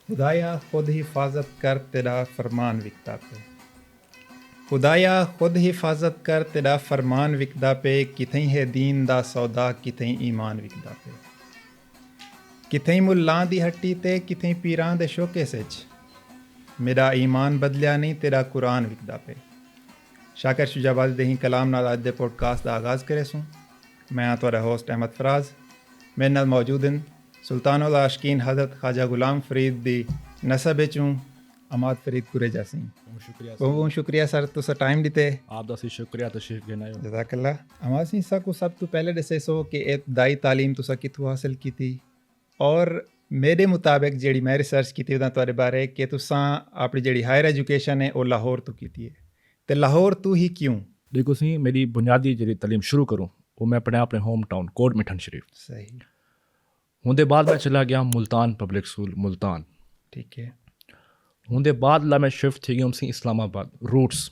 खुदाया खुद हिफाजत कर तेरा फरमान विकता पे। खुदाया खुद हिफाजत कर तेरा फरमान विकदा पे। किथई है दीन दा सौदा किथई ईमान विकदा पे। किथई मुल्लां दी हट्टी ते किथई पीरां दे शोके सच। मेरा ईमान बदलिया नहीं तेरा कुरान विकदा पे। शाकर शुजाबाद दे ही कलाम नाल अज दे पॉडकास्ट दा आगाज़ करे सूं। मैं तुहाडा होस्ट अहमद फराज। मेरे नाल मौजूद हैं सुल्तानुल आशिकीन हज़रत ख्वाजा गुलाम फरीद दी नसब चूँ अमाद फरीद कुरेजा सिंह। बहुत शुक्रिया सर तुसा टाइम दिते। आप दा शुक्रिया तशरीफ लेना है। जज़ाकल्लाह। अमाद सिंह सा को सब तो पहले दसे सो कि इब्तदाई तालीम तुसा कित्थों हासिल की थी, और मेरे मुताबिक जेड़ी मैं रिसर्च की थी तुहाडे बारे कि तुसा अपनी जेड़ी हायर एजुकेशन है वो लाहौर तो की है, ते लाहौर तू ही क्यों? देखो सी मेरी बुनियादी जी तालीम शुरू करूँ वो मैं अपने होम टाउन कोट मिठन शरीफ सही। होंदे बाद मैं चला गया मुल्तान पब्लिक स्कूल मुल्तान। ठीक है। होंदे बाद ला मैं शिफ्ट थी गया सी इस्लामाबाद रूट्स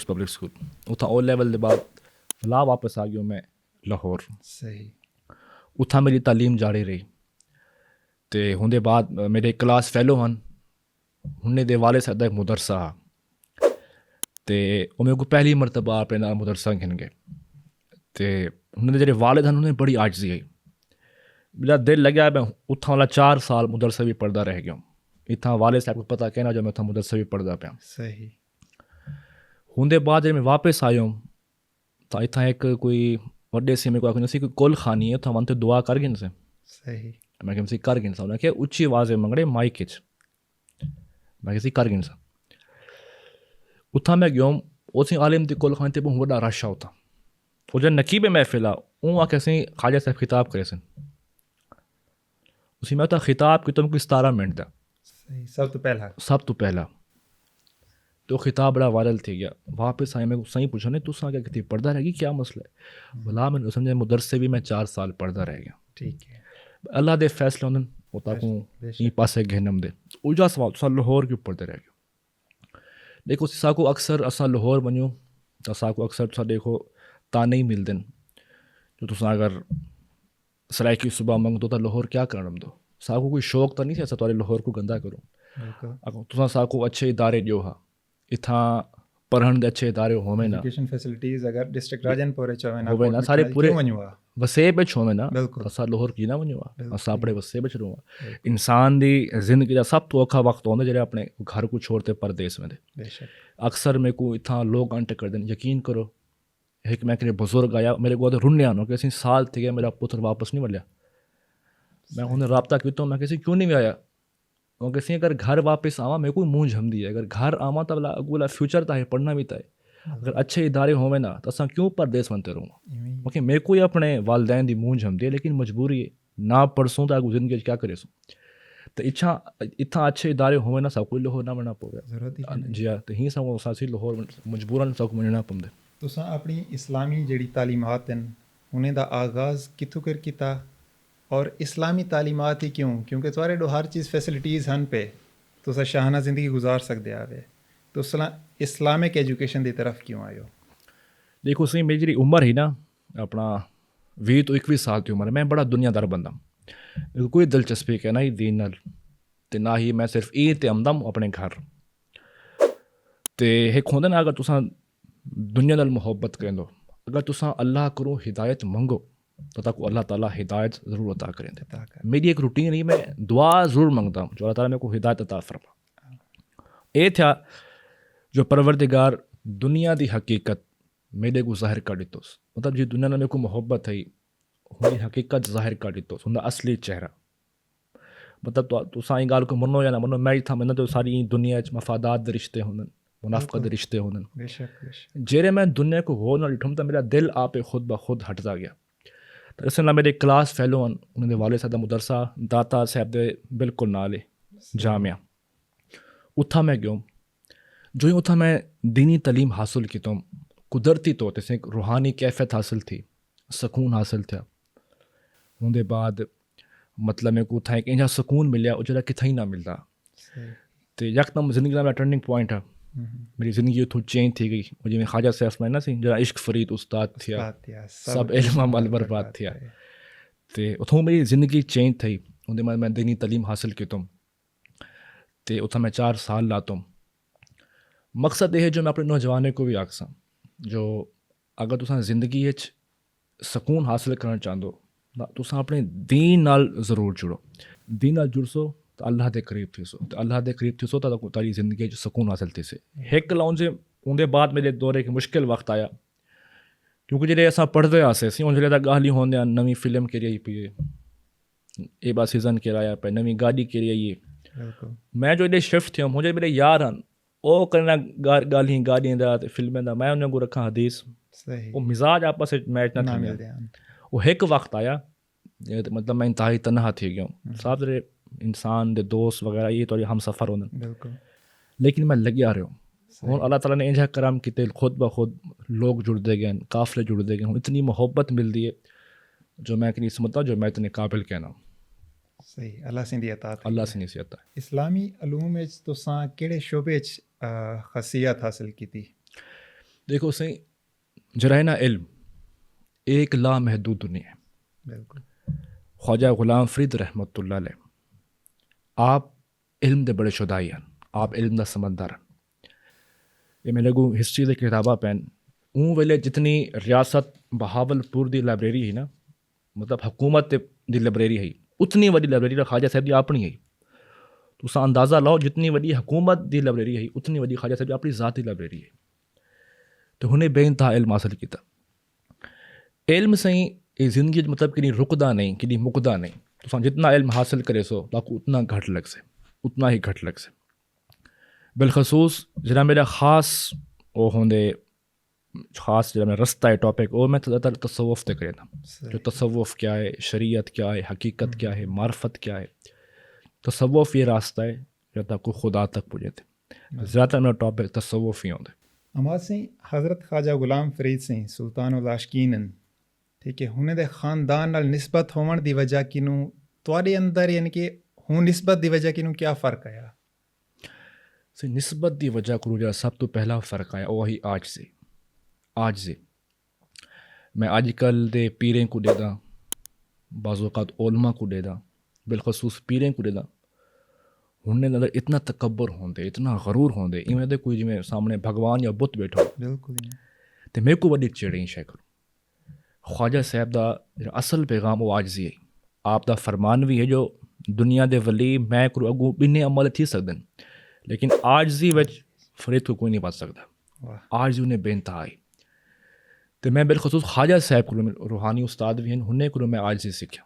पब्लिक स्कूल। उथा ओ लेवल के बाद ला वापस आ गया मैं लाहौर। सही। उथा मेरी तालीम जारी रही। तो होंदे बाद मेरे क्लास फैलो हैं उन्हें दे वाले साहब एक मुदरसा हा, तो वो मेरे को पहली मरतबा अपने नाल मुदरसा घिन गए। तो उन्होंने जेह्ड़े वालिद हैं उन्हें बड़ी आजजी आई। मेरा दिल लग्या मैं उत्थां वाला 4 साल मुदरसा भी पढ़दा रह गया। इत्थां वालिद साहब को पता कहना जो मैं उत्थां मुदरसा भी पढ़दा पाया। सही। होंदे बाद जब मैं वापस आयो तो इत्थां एक कोई वड्डे से मेरे को आखिर सी कोई कुल खानी है उत्थां वनते दुआ कर गिन से। सही। मैं कहा सी कर गिन सा उन्हें उच्ची आवाज़ मंगड़े माइक च। मैं किसी कर गिन सा उत्थां मैं गयो उस आलिम दी कुल खानी ते बहुत वड्डा रश आ उत्थां। वो जो नकीब महफिल आ वो आके सी ख्वाजा साहब खिताब करे सन। उसी मैं तो खिताब की तुम कोई 17 मिनट का सही। सब तो पहला तो खिताब बड़ा वायरल थी गया। वापस आए मैं सही पूछा नहीं तुसा क्या कहती पढ़दा रह गई क्या मसला है। भला मैंने समझे मुदरसे भी मैं 4 साल पढ़दा रह गया। ठीक है। अल्लाह दे फैसले होंदन वो ताकू ई पासे घिनम दे उजा सवाल तुसा लाहौर क्यों पढ़ते रह गए। देखो सा को अक्सर असा लाहौर वञूं तो असा को अक्सर तुसा देखो ताने ही मिलदन जो तुसा अगर सराइकी सुबह मंगदो तो लाहौर क्या करना दो। सा को कोई शौक तो नहीं सी असा तुहाडे लाहौर को गंदा करो। अगर तुसा सा को अच्छे इदारे ॾियो हा इत्थां पढ़ण दे अच्छे इदारे होवे ना एजुकेशन फैसिलिटीज अगर डिस्ट्रिक्ट राजनपुर च होवे ना सारे पूरे वञूं वसे बिच होवे ना बिल्कुल। असां लाहौर की ना वञूं असां अपने वसे बिच रहूं। इंसान दी जिंदगी दा सब तो औखा वक्त होंदा जेह्ड़े अपने घर को छोड़ते परदेस वेंदे। बेशक। अक्सर मेरे को इत्थां लोग अंट करदे यकीन करो एक मैं कने बुजुर्ग आया मेरे को रुन्या नो कि असीं साल थी गया मेरा पुत्र वापस नहीं मिलिया। मैं उन्हें रबता कीता मैं किसी क्यों नहीं आया क्योंकि सी अगर घर वापस आवा मेरे को मुँह झमदी है। अगर घर आवा तो अगला फ्यूचर था पढ़ना भी था। अगर अच्छे इदारे होवे ना तो असा क्यों परदेस बनते रहूँ क्योंकि मेरे को ही अपने वालदैन की मुँह झमदी है। लेकिन मजबूरी है ना पढ़सूँ तो अगू जिंदगी क्या करे सूँ तो इच्छा इतना अच्छे इदारे होवे ना सब कोई लाहौर ना बनना पवे। जी हाँ तो ही सब सासी लाहौर मजबूरन सब मनना पौंदे। तुसां अपनी इस्लामी जेड़ी तालीमात हैं उन्हें दा आगाज़ कित्थों कर कीता, और इस्लामी तालीमात ही क्यों? क्योंकि तुहारे डो हर चीज़ फैसिलिटीज़ हन पे तुसा शाहाना ज़िंदगी गुजार सकते आवे, तो इस्लामिक एजुकेशन की तरफ क्यों आयो? देखो सी मेरी जी उम्र ही ना अपना 20 तो 21 साल की उम्र मैं बड़ा दुनियादार बंदा मेरे को कोई दिलचस्पी है ना ही दीन नाल ते ना ही मैं सिर्फ ई ते आमदम अपने घर ते एक होंदा ना अगर तुसा दुनिया नाल मुहब्बत करेंदो अगर तुसा अल्लाह करो हिदायत मंगो तो ताको अल्लाह ताला हिदायत ज़रूर अता करेंदे। मेरी एक रूटीन है मैं दुआ ज़रूर मंगता हूँ जो अल्लाह ताला मेरे को हिदायत अता फरमा। ये था जो परवरदिगार दुनिया की हकीकत मेरे को ज़ाहिर कर दितोस मतलब जी दुनिया ने मेरे को मोहब्बत है हुई हकीकत ज़ाहिर कर दितोस उनका असली चेहरा मतलब तुसा गाल को मनो या ना मनो मैं था मैंने तो सारी दुनिया मफादात के रिश्ते होंगे मुनाफकत के रिश्ते होंगे जेरे मैं दुनिया को हो ना डिठुम तो मेरा दिल आपे खुद ब खुद हटता गया। तो इस मेरे क्लास फैलो हैं उन्होंने वाले साहब मुदरसा दाता साहब दे बिल्कुल नाले जामिया उत्था मैं गयो जो ही उत्था मैं दीनी तालीम हासिल की तो कुदरती तौर से एक रूहानी कैफियत हासिल थी सुकून हासिल था। उनके बाद मतलब मेरे को उत्था एक इंजा सुकून मिलिया वो जो कितना ही ना मिलता। तो यकदम जिंदगी का टर्निंग पॉइंट है मेरी ज़िंदगी थोड़ी चेंज थी गई मुझे ख्वाजा साहब में ना सी जरा इश्क फरीद उस्ताद थिया सब इल्म अमल बर्बाद थिया तो उथों मेरी ज़िंदगी चेंज थी। ਉਹਦੇ ਮੈਂ दीनी तलीम हासिल कीता तो उत्थै मैं 4 साल लाता। मकसद यह है जो मैं अपने नौजवानों को भी आखसा, जो अगर तुसां जिंदगी सकून हासिल करना चाहते हो तो तुसां अपने दीन नाल ज़रूर जुड़ो। दीन नाल जुड़सो तो अल्लाह के करीब थीसो, तो अल्लाह के करीब थीसो तो तारी ज़िंदगी सकून हासिल थीसे। हिक लाउंजे उनके बाद मेरे दौरे एक मुश्किल वक्त आया, क्योंकि जेह्ड़े असां पढ़दे आसे सी, हून जेह्ड़े गाली होंदे नवीं फिल्म केह्ड़ी आई पई है, ये बार सीज़न केह्ड़ा आया पे, नवीं गाड़ी केह्ड़ी आई है। मैं जो एडे शिफ्ट थियम, मुझे मेरे यार हैं वो करना गालियां दा ते फिल्में दा, मैं उन्हें को रखा हदीस, वो मिजाज आपस में मैच ना थी। वो एक वक्त आया मतलब मैं इंतहाई तनहा थी गया हूँ, साहब तेरे इंसान दे दोस्त वगैरह ये तो हम सफ़र होने, लेकिन मैं लग्या रहा हूँ। और अल्लाह ताला ने इंजा करम किते खुद ब खुद लोग जुड़ते गए, काफ़िले जुड़ते गए, इतनी मोहब्बत मिलती है जो मैं नहीं समझता जो मैं इतने काबिल कहना। सही, अल्लाह से दी अता, अल्लाह से नहीं आता। इस्लामी अलूम विच तुसां केड़े शोबे च खसियत हासिल की? देखो सही जरा ना इल्म एक लामहदूद दुनिया है। बिल्कुल। ख्वाजा गुलाम फरीद रहमतुल्लाह अलैह, आप इल्म दे बड़े शुदाई हैं, आप इल्म दा समझदार हैं। ये मेरे को हिस्ट्री की किताबा पैन ऊँ वेले जितनी रियासत बहावलपुर की लाइब्रेरी है ना, मतलब हुकूमत की लाइब्रेरी है, उतनी वही लाइब्रेरी ख्वाजा साहब की अपनी है। तुसां अंदाज़ा लाओ जितनी वही हुकूमत की लाइब्रेरी है उतनी वही ख्वाजा साहब की अपनी ज़ाती लाइब्रेरी है। तो उन्हें बेइंतहा इल्म हासिल किया। इल्म सही ये ज़िंदगी मतलब कि रुकदा नहीं, कि मुकदा नहीं। तुसां जितना इल्म हासिल करे सो ताकि उतना घट लग से, उतना ही घट लग से। बिलखसूस जरा मेरा ख़ास वो होंदे ख़ास जरा मेरा रस्ता है टॉपिक, वो मैं ज़्यादातर तसव्वुफ़ ते करे था, जो तसव्वुफ़ क्या है, शरीयत क्या है, हकीकत क्या है, मार्फत क्या है। तसव्वुफ़ ये रास्ता है जो ताकि खुदा तक पुजे थे। ज़्यादातर मेरा टॉपिक तसव्वुफ़ ही होंदे। हमारे से हज़रत ख्वाजा गुलाम फरीद सिंह सुल्तान उल आशिकीन, ठीक है, हुने दे खानदान नाल निस्बत होवन दी वजह किनू तुहाडे अंदर यानी कि हुन निस्बत दी वजह किनू क्या फ़र्क आया? से निस्बत दी वजह को जो सब तो पहला फ़र्क आया वही आज से मैं आजकल दे पीरें को देदा, बाज़ौक़ात उलमा को देदा, बिलखसूस पीरें को देदा, उन्हें अंदर इतना तकब्बर होंदे, इतना गरूर होंदे, इवें दे कोई जिमें सामने भगवान या बुत बैठो। बिल्कुल। तो मेरे को वही चिड़ी शे करो। ख्वाजा साहब दा असल पैगाम वो आजिज़ी है, आप दा फरमान भी है जो दुनिया दे वली मैं करूँ अगू बिने अमल थी सकदन, लेकिन आजिज़ी विच फरीद को कोई नहीं बच सकता। आज उन्हें बेनतहा है। तो मैं बिलखसूस ख्वाजा साहब को रूहानी उस्ताद भी हैं, उन्हें को मैं आजिज़ी सीखा।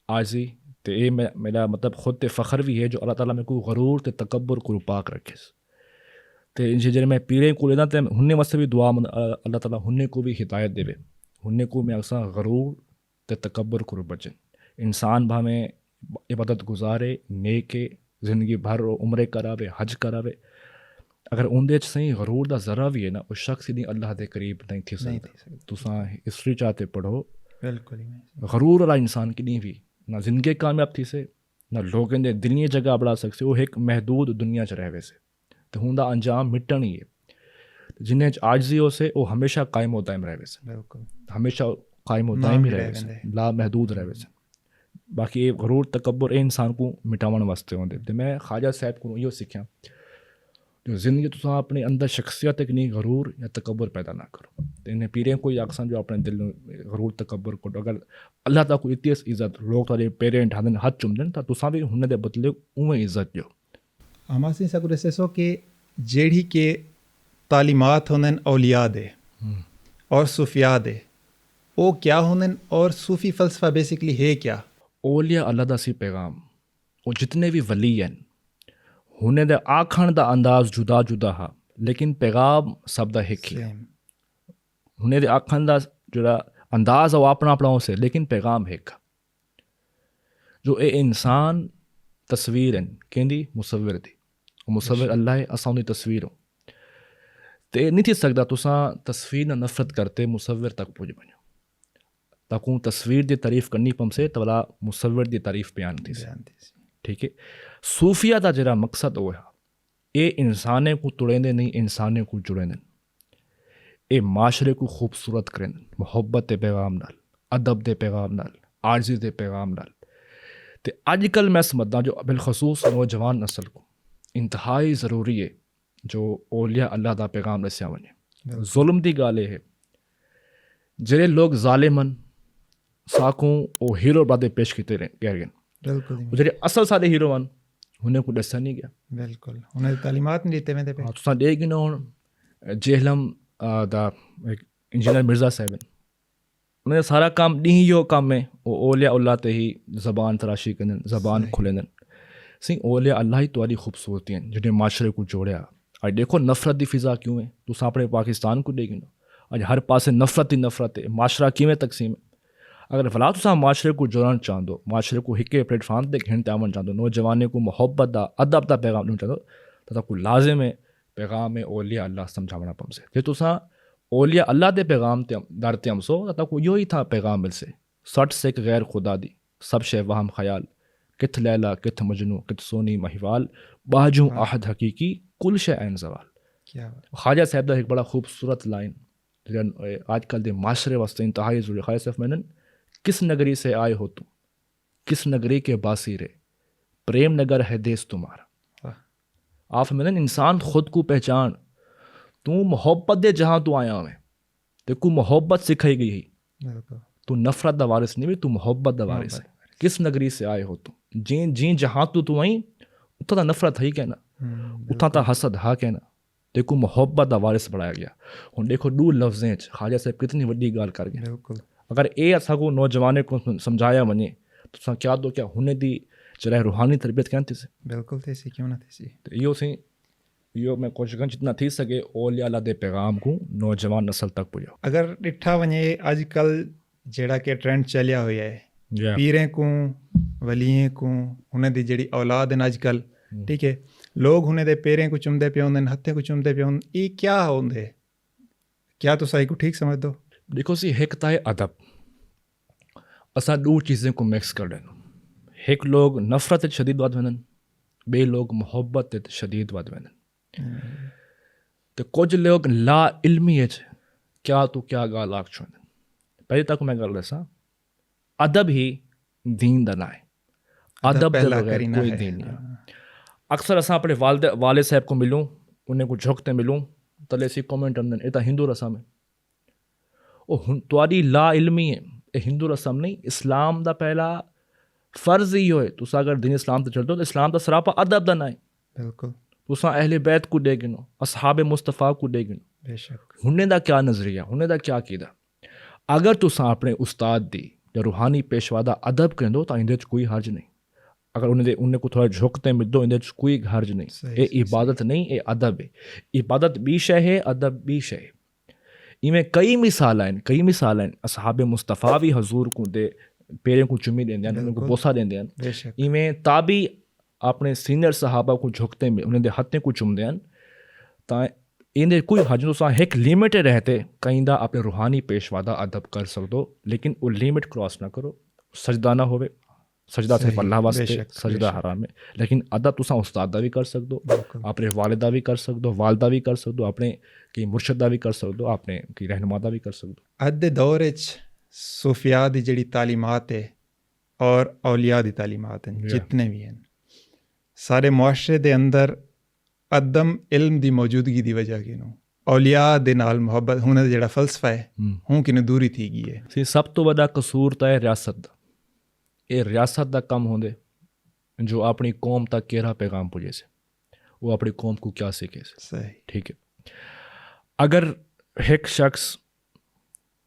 आजिज़ी तो ये मेरा मतलब खुद ते फ़ख्र भी है जो अल्लाह ताला मेरे को गरूर ते तकब्बर को पाक रखे। तो जे मैं पीरे को लेना तो उन्हें वास्ते भी दुआ अल्लाह ताला उन्हें को भी हिदायत देवे, उन्हें को मैं अक्सर गरूर ते तकब्बर को बचन। इंसान भावें इबादत गुजारे, नेके ज़िंदगी भर उम्रे करावे, हज करावे, अगर उनके सही गरूर दा ज़रा भी है ना, उस शख्स ही अल्लाह के करीब नहीं थी सकता। तुसां हिस्ट्री चाहते पढ़ो, बिल्कुल गरूर वाला इंसान की नहीं भी ना जिंदगी कामयाब थी से, ना लोगों ने दुनिया जगह बढ़ा सकते, वो एक महदूद दुनिया च रह वैसे। तो उनका अंजाम मिटन ही है। जिन्हें आजिज़ी हो से वो हमेशा कायम होता है रह वैसे, बिल्कुल हमेशा कायम होता ही रह वैसे, ला महदूद रह वैसे। बाकी ये गरूर तकब्बर ए इंसान को मिटावन वास्ते होंदे। तो मैं ख्वाजा साहब को यो सीखा जो ज़िंदगी तुसां अपने अंदर शख्सियत एक नहीं गरूर या तकब्बर पैदा ना करो। तो इन्हें पीरें कोई अक्सर जो अपने दिल में गरूर तकब्बर को, अगर अल्लाह ताला को इतनी इज्जत लोग तारे पेरेंट हाथ हाथ चुमदन तो तुसां भी हुन दे बदले उवें इज्जत जो हमासी सगुर ऐसो कि जेड़ी के तालीमात होंदन औलिया दे और सूफिया दे, वो क्या होंदन और सूफी फ़लसफ़ा बेसिकली है क्या? औलिया अल्लाह दा सी पैगाम, वो जितने भी वली हैं हुने दे आखण दा अंदाज जुदा जुदा हा, लेकिन पैगाम सब दा हिक है। हुने दे आखण दा जो अंदाज है वो अपना अपना से, लेकिन पैगाम हिक। जो ए इंसान तस्वीर हैं कहंदी मुसव्विर दी, मुसव्विर अल्लाह है, असां दी तस्वीर हो। ते नहीं थी सकदा तुसां तस्वीर ना नफरत करते मुसव्विर तक पुज वञो, ताकू तस्वीर दी तारीफ़ करनी पमसे तवला मुसव्विर दी तारीफ़ बयान थी। ठीक है, सूफिया का जरा मकसद वो है, ये इंसाने को तुड़ेंदे नहीं, इंसाने को जुड़ेंदे, ये माशरे को खूबसूरत करेंदे, मोहब्बत दे पैगाम नाल, अदब दे पैगाम नाल, आर्जी दे पैगाम नाल। तो अजकल मैं समझदा जो बिलखसूस नौजवान नस्ल को इंतहाई ज़रूरी है जो औलिया अल्लाह दा पैगाम दस्या वने। जुल्म दी गाल है जेरे लोग जालिमन साकू ओ हीरो बादे पेश किते गए बिल्कुल जेरे असल सारे हीरो वन उन्हें को दस्या नहीं गया बिल्कुल उन्हें तालीमात नहीं दिते वेंदे पे। तुसां देगी ना जेहलम दा इंजीनियर मिर्ज़ा साहब उन्हें सारा काम डी यो काम है वो औलिया अल्लाह ते ही ज़बान तराशी कन ज़बान खुलेन सी औलिया अल्लाह ही तुम्हारी खूबसूरती हैं जिन्हें माशरे को जोड़िया। आज देखो नफरत की फिज़ा क्यों है तुसां अपने पाकिस्तान को देगी ना अज हर पासे नफरत ही नफरत है माशरा किवें तकसीम है। अगर भला तुसां माशरे को जोड़ना चाहदो माशरे को हिके प्लेटफॉर्म ते घिन ते आवण चाहदो नौजवाने को मोहब्बत दा अदब दा पैगाम ॾियणु चाहदो त को लाज़िम है पैगाम औलिया अल्लाह समझावना पमसे। जे तुसां औलिया अल्लाह दे पैगाम ते दर ते हमसो त को यो ही था पैगाम मिलसे सट से गैर खुदा दी सब शे वहम ख्याल किथ लैला किथ मजनू किथ सोनी महिवाल बाजू आहद हकीकी कुल शे ऐन जवाल। क्या ख्वाजा साहब दा एक बड़ा खूबसूरत लाइन आजकल दे माशरे वास्ते इंतहाई ज़रूरी। ख्वाजा साहब मैंने किस नगरी से आए हो तुम किस नगरी के बासी रे प्रेम नगर है देश तुम्हारा। आप मैंने इंसान खुद को पहचान तू मोहब्बत दे जहाँ तू आया है तेको मोहब्बत सिखाई गई ही तू नफरत दा वारिस नहीं भी तू मोहब्बत दा वारिस है। किस नगरी से आए हो तुम जी जी जहाँ तू आई उतना नफरत है कहना उतना ता हसद हा कहना तेको मोहब्बत दा वारिस बनाया गया। हुण देखो दो लफ्ज़ें ख्वाजा साहब कितनी वड्डी गाल कर गए। बिल्कुल अगर ये असांको नौजवाने को समझाया वञे तो क्या तो क्या हुन दी जरा रूहानी तरबियत क्या थी बिल्कुल थी क्यों ना थी। तो इहो सी इहो मैं कोशिश कयां जितना थी सके औलिया अल्लाह दे पैगाम को नौजवान नस्ल तक पुॼाओ। अगर ॾिठा वञे अॼुकल्ह जहिड़ा कि ट्रेंड चलिया हुआ है पीरें को वलियें को हुन दी जड़ी औलाद है अॼुकल्ह ठीक है लोग हुन दे पेरें को चुमदे पे होंदे हथे को चुमदे पे होंदे ये क्या होंदे क्या तुसां इको ठीक समझ दो। देखो सी हिक ता है अदब असां दो चीज़ें को मिक्स कर ॾिनो हिक लोग नफ़रत शदीद वध वञनि ॿिए लोग मोहब्बत शदीद वध वञनि तो कुछ लोग ला इल्मी क्या तू क्या गाल आख छो पहले तक मैं गल दसा अदब ही दीन दा ना है अदब दे बगैर कोई दीन नहीं। अक्सर असां अपने वाले साहब को मिलूं उन्हें को झुकते मिलूं तले सी कमेंट अंदर ये हिंदू रस्म है ओ तुआरी ला इल्मी है ये हिंदू रस्म नहीं इस्लाम दा पहला फर्ज ही है तुसा अगर दीन इस्लाम ते चलदो तो इस्लाम दा सरापा अदब दा ना है। बिल्कुल तुसा अहले बैत को दे गिनो असहाब मुस्तफ़ा को दे गिनो बेशक हुने दा क्या नजरिया हुने दा क्या कीदा अगर तुसा अपने उस्ताद दी या रूहानी पेशवा दा अदब करेंदो तो इंदे कोई हर्ज नहीं। अगर उन्हें को थोड़ा झुकते मिलदो इंदे कोई हर्ज नहीं। ये इबादत नहीं ये अदब है। इबादत भी शय है अदब भी शय है। इमें कई मिसाल आहिनि असहाब मुस्तफ़ा भी हजूर को दे पेरें को चुमी देंदे आहिनि उन्हें को बोसा देंदे आहिनि। इमें ताबी अपने सीनियर सहाबा को झुकते उन्हें दे हथे को चुमदे आहिनि ता इंदे कोई हज तुसां हिक लिमिट रहते कईंदा अपने रूहानी पेशवा दा अदब कर सकदो लेकिन वो लिमिट क्रॉस ना करो। सजदा ना होवे सजदा सिर्फ अल्लाह वास्ते सजदा हराम है लेकिन अदब तुसां उस्ताद दा भी कर सकदो अपने वालिदा भी कर सकदो वालदा भी कर सकदो अपने की मुर्शद दा भी कर सकदो अपने की रहनुमा दा भी कर सकदो। अज दे दौर च सूफिया दी जड़ी तालीमात है और औलिया दी तालीमात हैं जितने भी हैं सारे मुआशरे दे अंदर अदम इल्म दी मौजूदगी दी वजह किनों औलिया दे नाल मुहब्बत हुन दा जेड़ा फलसफा है हूँ किनों दूरी थी गई है। सी सब तो वड्डा कसूर ता है रियासत दा। ये रियासत दा कम होंदे जो अपनी कौम तक केरा पैगाम पुजे से वो अपनी कौम को क्या सीखे से। सही ठीक है अगर एक शख्स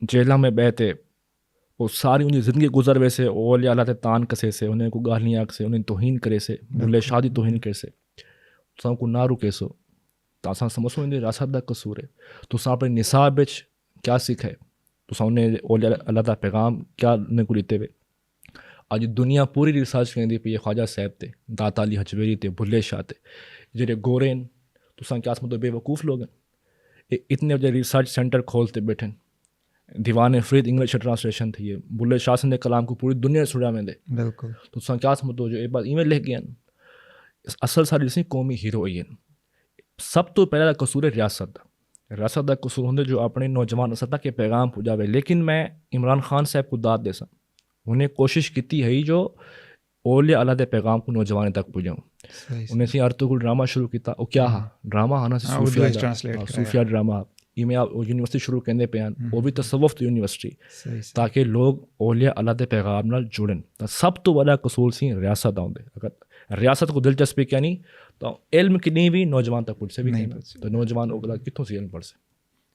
जेला में बैठे वो सारी उनकी ज़िंदगी गुजर वैसे औलिया अल्लाह ते तान कसे से उन्हें को गालियाँ से उन्हें तोहीन करे से बुले शादी तोहीन करे से तुसां को ना रुके सो तो असां समझो इन रियासत दा कसूर है। तुसां अपने निसाब विच क्या सीखे तुसां उन्हें औलिया अल्लाह दा पैगाम क्या उन्हें को दिते वे। अज दुनिया पूरी रिसर्च करेंदी पई ख्वाजा साहब ते दाता अली हजवेरी ते बुले शाह ते जेडे गोरे न तुसां क्या समझो बेवकूफ़ लोग हैं। इतने वजह रिसर्च सेंटर खोलते बैठे दीवान फरीद इंग्लिश ट्रांसलेशन थी है बुले शाह ने कलाम को पूरी दुनिया सुड़ा वेंदे बिल्कुल तुसां क्या समझो जो ये बात इवें लिख गया असल सारी सी कौमी हीरो आई सब तो पहला कसूर है रियासत का कसूर होंगे जो अपने नौजवान नस्ल तक के पैगाम पुजावे। लेकिन मैं इमरान खान साहब को दाद देसा उन्हें कोशिश की है जो ओलिया अल्लाह दे पैगाम को नौजवान तक पुजाऊं सही उन्हें सी अर्तुगुल ड्रामा शुरू किया ਉਹ क्या हा ड्रामा हा ना हाँ, उर्दू ਵਿੱਚ translate कराया। सूफिया ड्रामा इमें आप यूनिवर्सिटी शुरू कहते पे हैं वो भी तसव्वुफ दी यूनिवर्सिटी सही ताकि लोग ओलिया अल्लाह दे पैगाम नाल जुड़न ਤਾਂ ਸਭ ਤੋਂ ਵੱਡਾ ਕਸੂਲ ਸੀ ਰਿਆਸਤ ਆਉਂਦੇ ਅਗਰ ਰਿਆਸਤ को दिलचस्पी क्या नहीं तो इल्म किन्नी भी नौजवान तक पुछ से भी नहीं तो नौजवान ਉਹ ਕਿੱਥੋਂ ਸੀ ਇਲਮ ਪੜ੍ਹ ਸੇ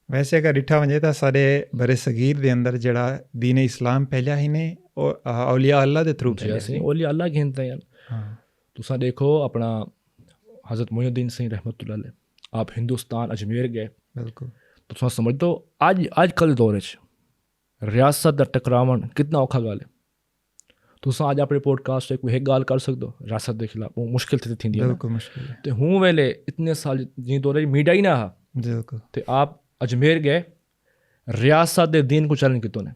ਵੈਸੇ ਅਗਰ ਡਿੱਠਾ ਵੰਜੇ ਤਾਂ ਸਾਡੇ ਬਰੇ ਸਗੀਰ ਦੇ ਅੰਦਰ ਜਿਹੜਾ ਦੀਨ ਇਸਲਾਮ ਪਹਿਲਾ ਹੀ ਨੇ ਉਹ ਔਲੀਆ ਅੱਲਾ ਦੇ ਥਰੂ जी ਅਸੀਂ ओलिया अल्लाह गिनते हैं ਹਾਂ तुसा देखो अपना हज़रत मोइनुद्दीन सिंह रहमतुल्लाह अलैह आप हिंदुस्तान अजमेर गए ਬਿਲਕੁਲ तो तुम समझ दो अज कल दौर च रियासत दा टकरावन कितना औखा गल है तुसा अज अपने पॉडकास्ट कोई एक गाल कर सकते हो रियासत के खिलाफ वो मुश्किल थी ਬਿਲਕੁਲ ਮੁਸ਼ਕਿਲ ਹੈ तो हूँ वेले इतने साल जी दौर मीडिया ही ना हा ਬਿਲकुल तो आप अजमेर गए रियासत दे दीन को चैलेंज कितों ने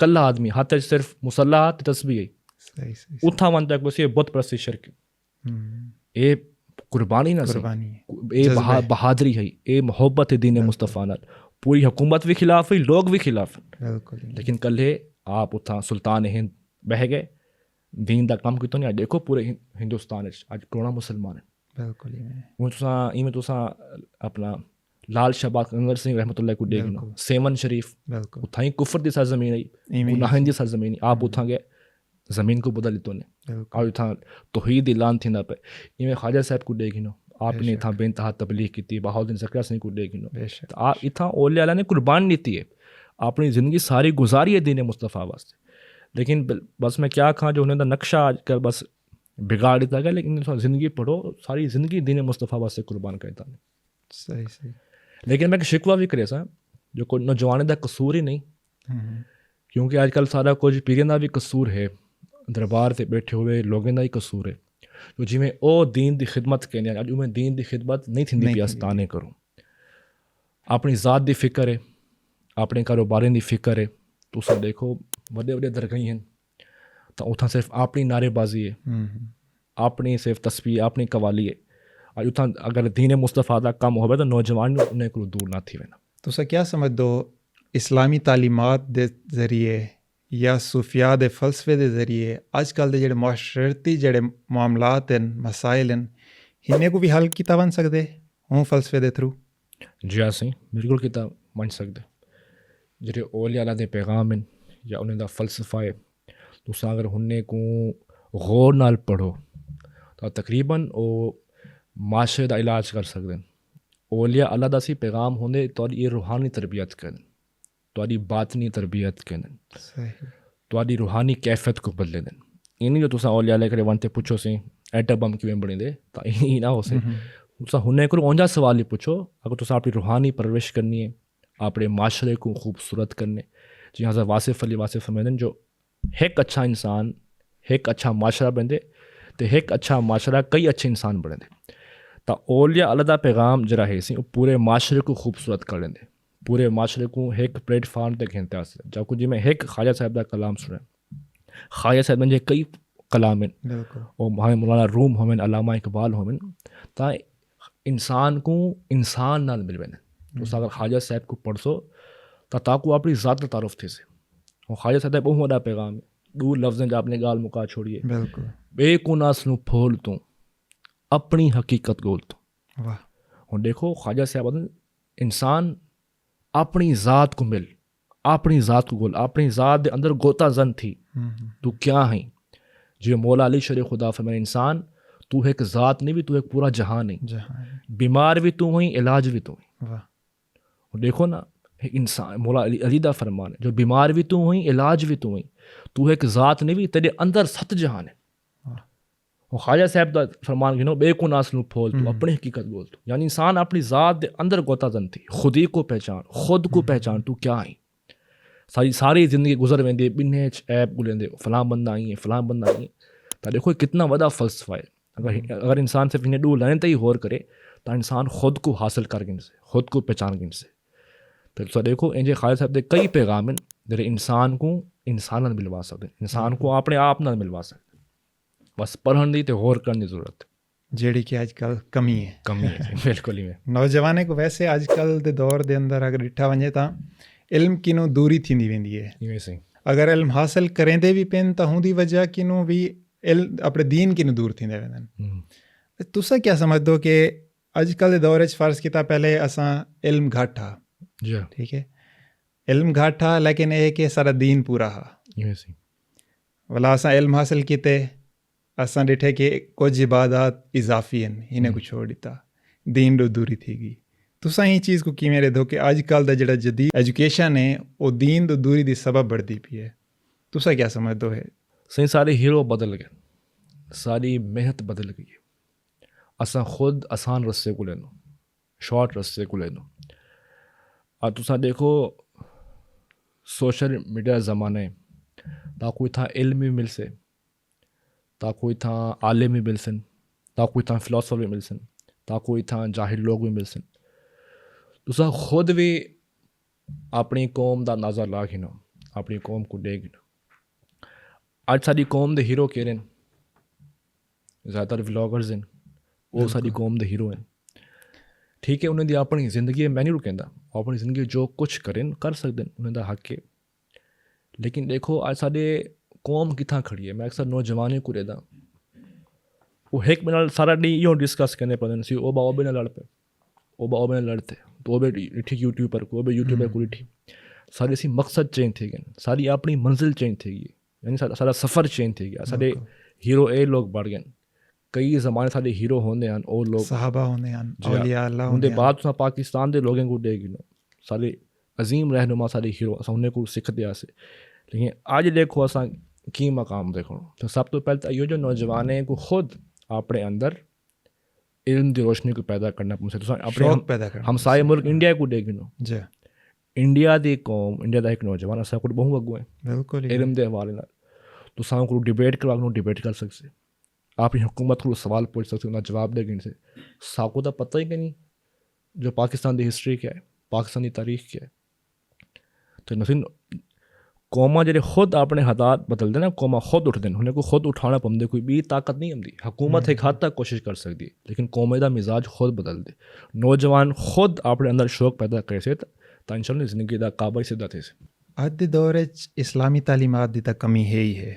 कल्ला आदमी हाथ च सिर्फ मुसल्ला ते तस्बीह ਸਹੀ ਸਹੀ उठा मन तक बस ये बुत परस्ती शिरक ये कुर्बानी ना ਕੁਰਬਾਨੀ ये बहादुरी है ये मोहब्बत है दीन मुस्तफ़ा नाल पूरी हुकूमत भी खिलाफ है लोग भी खिलाफ हैं ਬਿਲकुल लेकिन कल आप उतना सुल्तान हिंद बह गए दीन का काम कितों नहीं देखो पूरे हिंदुस्तान अज करोड़ा मुसलमान है ਬਿਲकुल इवें तुसा अपना लाल शहबाज कंवर सिंह रहमतुल्लाह को देख लो सेवन शरीफ ਬਿਲकुਲ उथा ही कुफर की सरजमीन आई गुनाहन की सरजमीन आप उथा गए ज़मीन को बदल तो ने ਬਿਲकुल और इतना तौहीद ऐलान थींदा पे इवें ख्वाजा साहब को देखिनो आपने इतना बेनतहा तबलीग की बहाउद्दीन ज़करिया सिंह को देखिनो बेशक तो आप इतना ओलिया अल्लाह ने कुर्बान नीति है अपनी ज़िंदगी सारी गुजारी है दीन मुस्तफ़ा वास्ते लेकिन बस मैं क्या कहा जो उन्हें नक्शा आजकल बस बिगाड़ दिया गया लेकिन ज़िंदगी पढ़ो सारी ज़िंदगी दीन मुस्तफ़ा वास्ते कुर्बान करता है ਸਹੀ ਸਹੀ लेकिन मैं शिकवा भी करे सा जो कोई नौजवान का कसूर ही नहीं क्योंकि आजकल सारा कुछ पीरें का भी कसूर है दरबार से बैठे हुए लोगों का ही कसूर है तो जिमें ओ दीन की खिदमत कहने अज उमें दीन की खिदमत नहीं थी पी अस्ताने करूँ अपनी ज़ात की फिक्र है अपने कारोबारें की फिक्र है तुस देखो बड़े बड़े दरगाह हैं तो उतना सिर्फ अपनी नारेबाजी है अपनी सिर्फ तस्वीर अपनी कवाली है और उतना अगर दीन मुस्तफ़ा का कम हो तो नौजवान उन्हें को दूर ना थी वेना तुसा क्या समझ दो इस्लामी तालीमात दे जरिए या सूफिया दे फलसफे दे जरिए अजकल दे जेह्ड़े मुआशरती जेह्ड़े मामलात हैं मसाइल हैं इन्हें को भी हल किया बन सकते हूँ फलसफे दे थ्रू जी हाँ सही बिल्कुल किया बन सकते जेह्ड़े औलिया अल्लाह दे पैगाम हैं या उन्हें दा फलसफा है तुस अगर उन्हें को गौर नाल पढ़ो तो तकरीबन वो माशरे का इलाज कर सकते हैं औलिया अल्लाह दा सी पैगाम होंदे तुहाडी ये रूहानी तरबियत करन तुहाडी बातनी तरबियत करन तुहाडी रूहानी कैफियत को बदले देन इन्हीं जो तुसा औलिया अल्लाह करे वनते पुछो सी एटम बम किवें बने दे तो ई ना हो से तुसा हुने को ओंजा सवाल ही पुछो अगर तुसा अपनी रूहानी परवरिश करनी है अपने माशरे को खूबसूरत करने जी हज़रत वासिफ़ अली वासिफ़ फरमाते जो एक अच्छा इंसान एक अच्छा माशरा बने तो एक अच्छा माशरा कई अच्छे इंसान बने तो औलिया अल्लाह दा पैगाम जरा है सी पूरे माशरे को खूबसूरत कर लेंदे पूरे माशरे को एक प्लेटफार्म तक खिंचते जब कुछ जिमें एक ख्वाजा साहब का कलाम सुने ख्वाजा साहब ने कई कलाम हैं और मौलाना रूम होवन अल्लामा इकबाल होवन ता इंसान को इंसान नाल मिल वेंदे तो अगर ख्वाजा साहब को पढ़सो तो ताकू अपनी ज़ात तारुफ थे से और ख्वाजा साहब बहुत वड़ा पैगाम है दूर लफ्ज़ें जो आपने गाल मुका छोड़िए बिल्कुल बेकुनास नू फोल तू अपनी हकीकत गोल तू वाह और देखो ख्वाजा साहब इंसान अपनी ज़ात को मिल अपनी ज़ात को गोल अपनी ज़ात के अंदर गोता जन थी तू क्या है जो मौला अली शरीफ खुदा फरमाए इंसान तू एक ज़ात नहीं भी तू एक पूरा जहान नहीं बीमार भी तू हुई इलाज भी तू हुई वाह और देखो ना इंसान मौला अली दा फरमान है जो बीमार भी तू हुई इलाज भी तू हुई तू एक ज़ात नहीं भी तेरे अंदर सत जहान है और ख्वाजा साहब का फरमान गिनो बेकुनास नू फोल तू अपनी हकीकत बोल तू यानी इंसान अपनी ज़ात के अंदर गोता जन थी खुदी को पहचान खुद को पहचान तू क्या है सारी ज़िंदगी गुजर वेंदी बिन्ने ऐप गुलेंदे फलां बंदा आई है फलां बंदा आई है तो देखो कितना वड़ा फलसफा है अगर इंसान सिर्फ इन्हें डू लाने ही होर करे तो इंसान खुद को हासिल कर गिन से खुद को पहचान गिन से तो देखो इंजे ख्वाजा साहब के कई पैगाम हैं जेह्ड़े इंसान को इंसान नाल मिलवा सकते इंसान को अपने आप नाल मिलवा सकते बस पढ़ने की तो होर करने की जरूरत जेड़ी कि आजकल कमी है बिल्कुल ही नौजवाने को वैसे आजकल के दौर के अंदर अगर डिठा वञे तो इल्म किनों दूरी थींदी वेंदी है अगर इल्म हासिल करेंदे भी पिन तो हुंदी वजह किनू भी अपने दीन किनू दूर थींदे वेंदन। तुसा क्या समझदो कि अजकल दे दौर च फर्ज किता पहले असां इल्म घट हा, जी ठीक है, इल्म घट हा लेकिन ये कि सारा दीन पूरा हा। यूएससी भला असां इल्म हासिल किते, असां ॾिठे कि कुछ इबादत इज़ाफ़ी आहिनि, हिन को छोड़ दिता, दीन ॾो दूरी थी गई। तुसां ही चीज़ को किवें ॾिठो कि अजकल दा जिहड़ा जदीद एजुकेशन है वो दीन दी दूरी दी सबब बढ़दी पई है। तुसा क्या समझदो है? सही सारे हीरो बदल गए, सारी मेहनत बदल गई है। असां खुद आसान रस्ते को लेनो, शॉर्ट रस्ते को लेनो। और तुसा देखो सोशल मीडिया ज़माने ता कोई था इल्म भी मिल से, ता कोई था आलिम भी मिल सन, ता कोई था फिलोसफर भी मिल सन, ता कोई था जाहिल लोग भी मिल सन। तुसा खुद भी अपनी कौम दा अंदाज़ा ला गिनो, अपनी कौम को दे गिनो। अज साडी कौम दे हीरो केह्ड़े न? ज़्यादातर व्लॉगर्स हैं, वो साडी कौम दे हीरो हैं। ठीक है, उन्हें दी अपनी जिंदगी मैं नहीं कहंदा, अपनी जिंदगी जो कुछ करें कर सकते हैं, उन्हें दा हक है। लेकिन देखो आज साडे कौम कित्थां खड़ी है। मैं अक्सर नौजवान को रहदा वो एक मिनट सारा डी इहो डिस्कस करने पवंदनि सी ओ बा न लड़ पे, ओ बा न लड़ते तो वो ॾिठी यूट्यूब पर को यूट्यूब पर को ॾिठी। सारी सी मकसद चेंज थी गए, सारी अपनी मंजिल चेंज थी गई, यानी सारा सफ़र चेंज थी गया। साडे हीरो ए लोग बढ़ गए। कई ज़माने साडे हीरो होंदे हैं, ओ लोग सहाबा होंदे हैं, औलिया अल्लाह उनके होंदे बाद तुसां पाकिस्तान के लोगों को दे गिनो, सारे अजीम रहनुमा सारे हीरो असां उन्हें को सिखते आसे। लेकिन आज देखो असां की मकाम देखो, तो सब तो पहले तो यो जो नौजवान है को खुद अपने अंदर इल्म की रोशनी को पैदा करना पड़े। तो अपने शौक पैदा करना हमसाए मुल्क इंडिया को दे गिनो, जी इंडिया की कौम, इंडिया का एक नौजवान असा को बहु अगू है बिल्कुल इल्म के हवाले नाल। तुसां को डिबेट करवा डिबेट कर सकते, अपनी हुकूमत को सवाल पूछ सकते, उन्हें जवाब दे गिन से। साको तो पता ही कि नहीं जो पाकिस्तान की हिस्ट्री क्या है, पाकिस्तान की तारीख क्या है। तो नसीन कौमा जेह्ड़े खुद अपने हालात बदलते ना, कौमा खुद उठते हैं, उन्हें को खुद उठाना पौंदे, कोई भी ताकत नहीं आती। हुकूमत एक हद तक कोशिश कर सकती है, लेकिन कौमे का मिजाज खुद बदल दे। नौजवान खुद अपने अंदर शौक पैदा करे से तो इंशाल्लाह जिंदगी का काबा सीधा थे। अज दे दौर च इस्लामी तालीमात की तो कमी है ही है,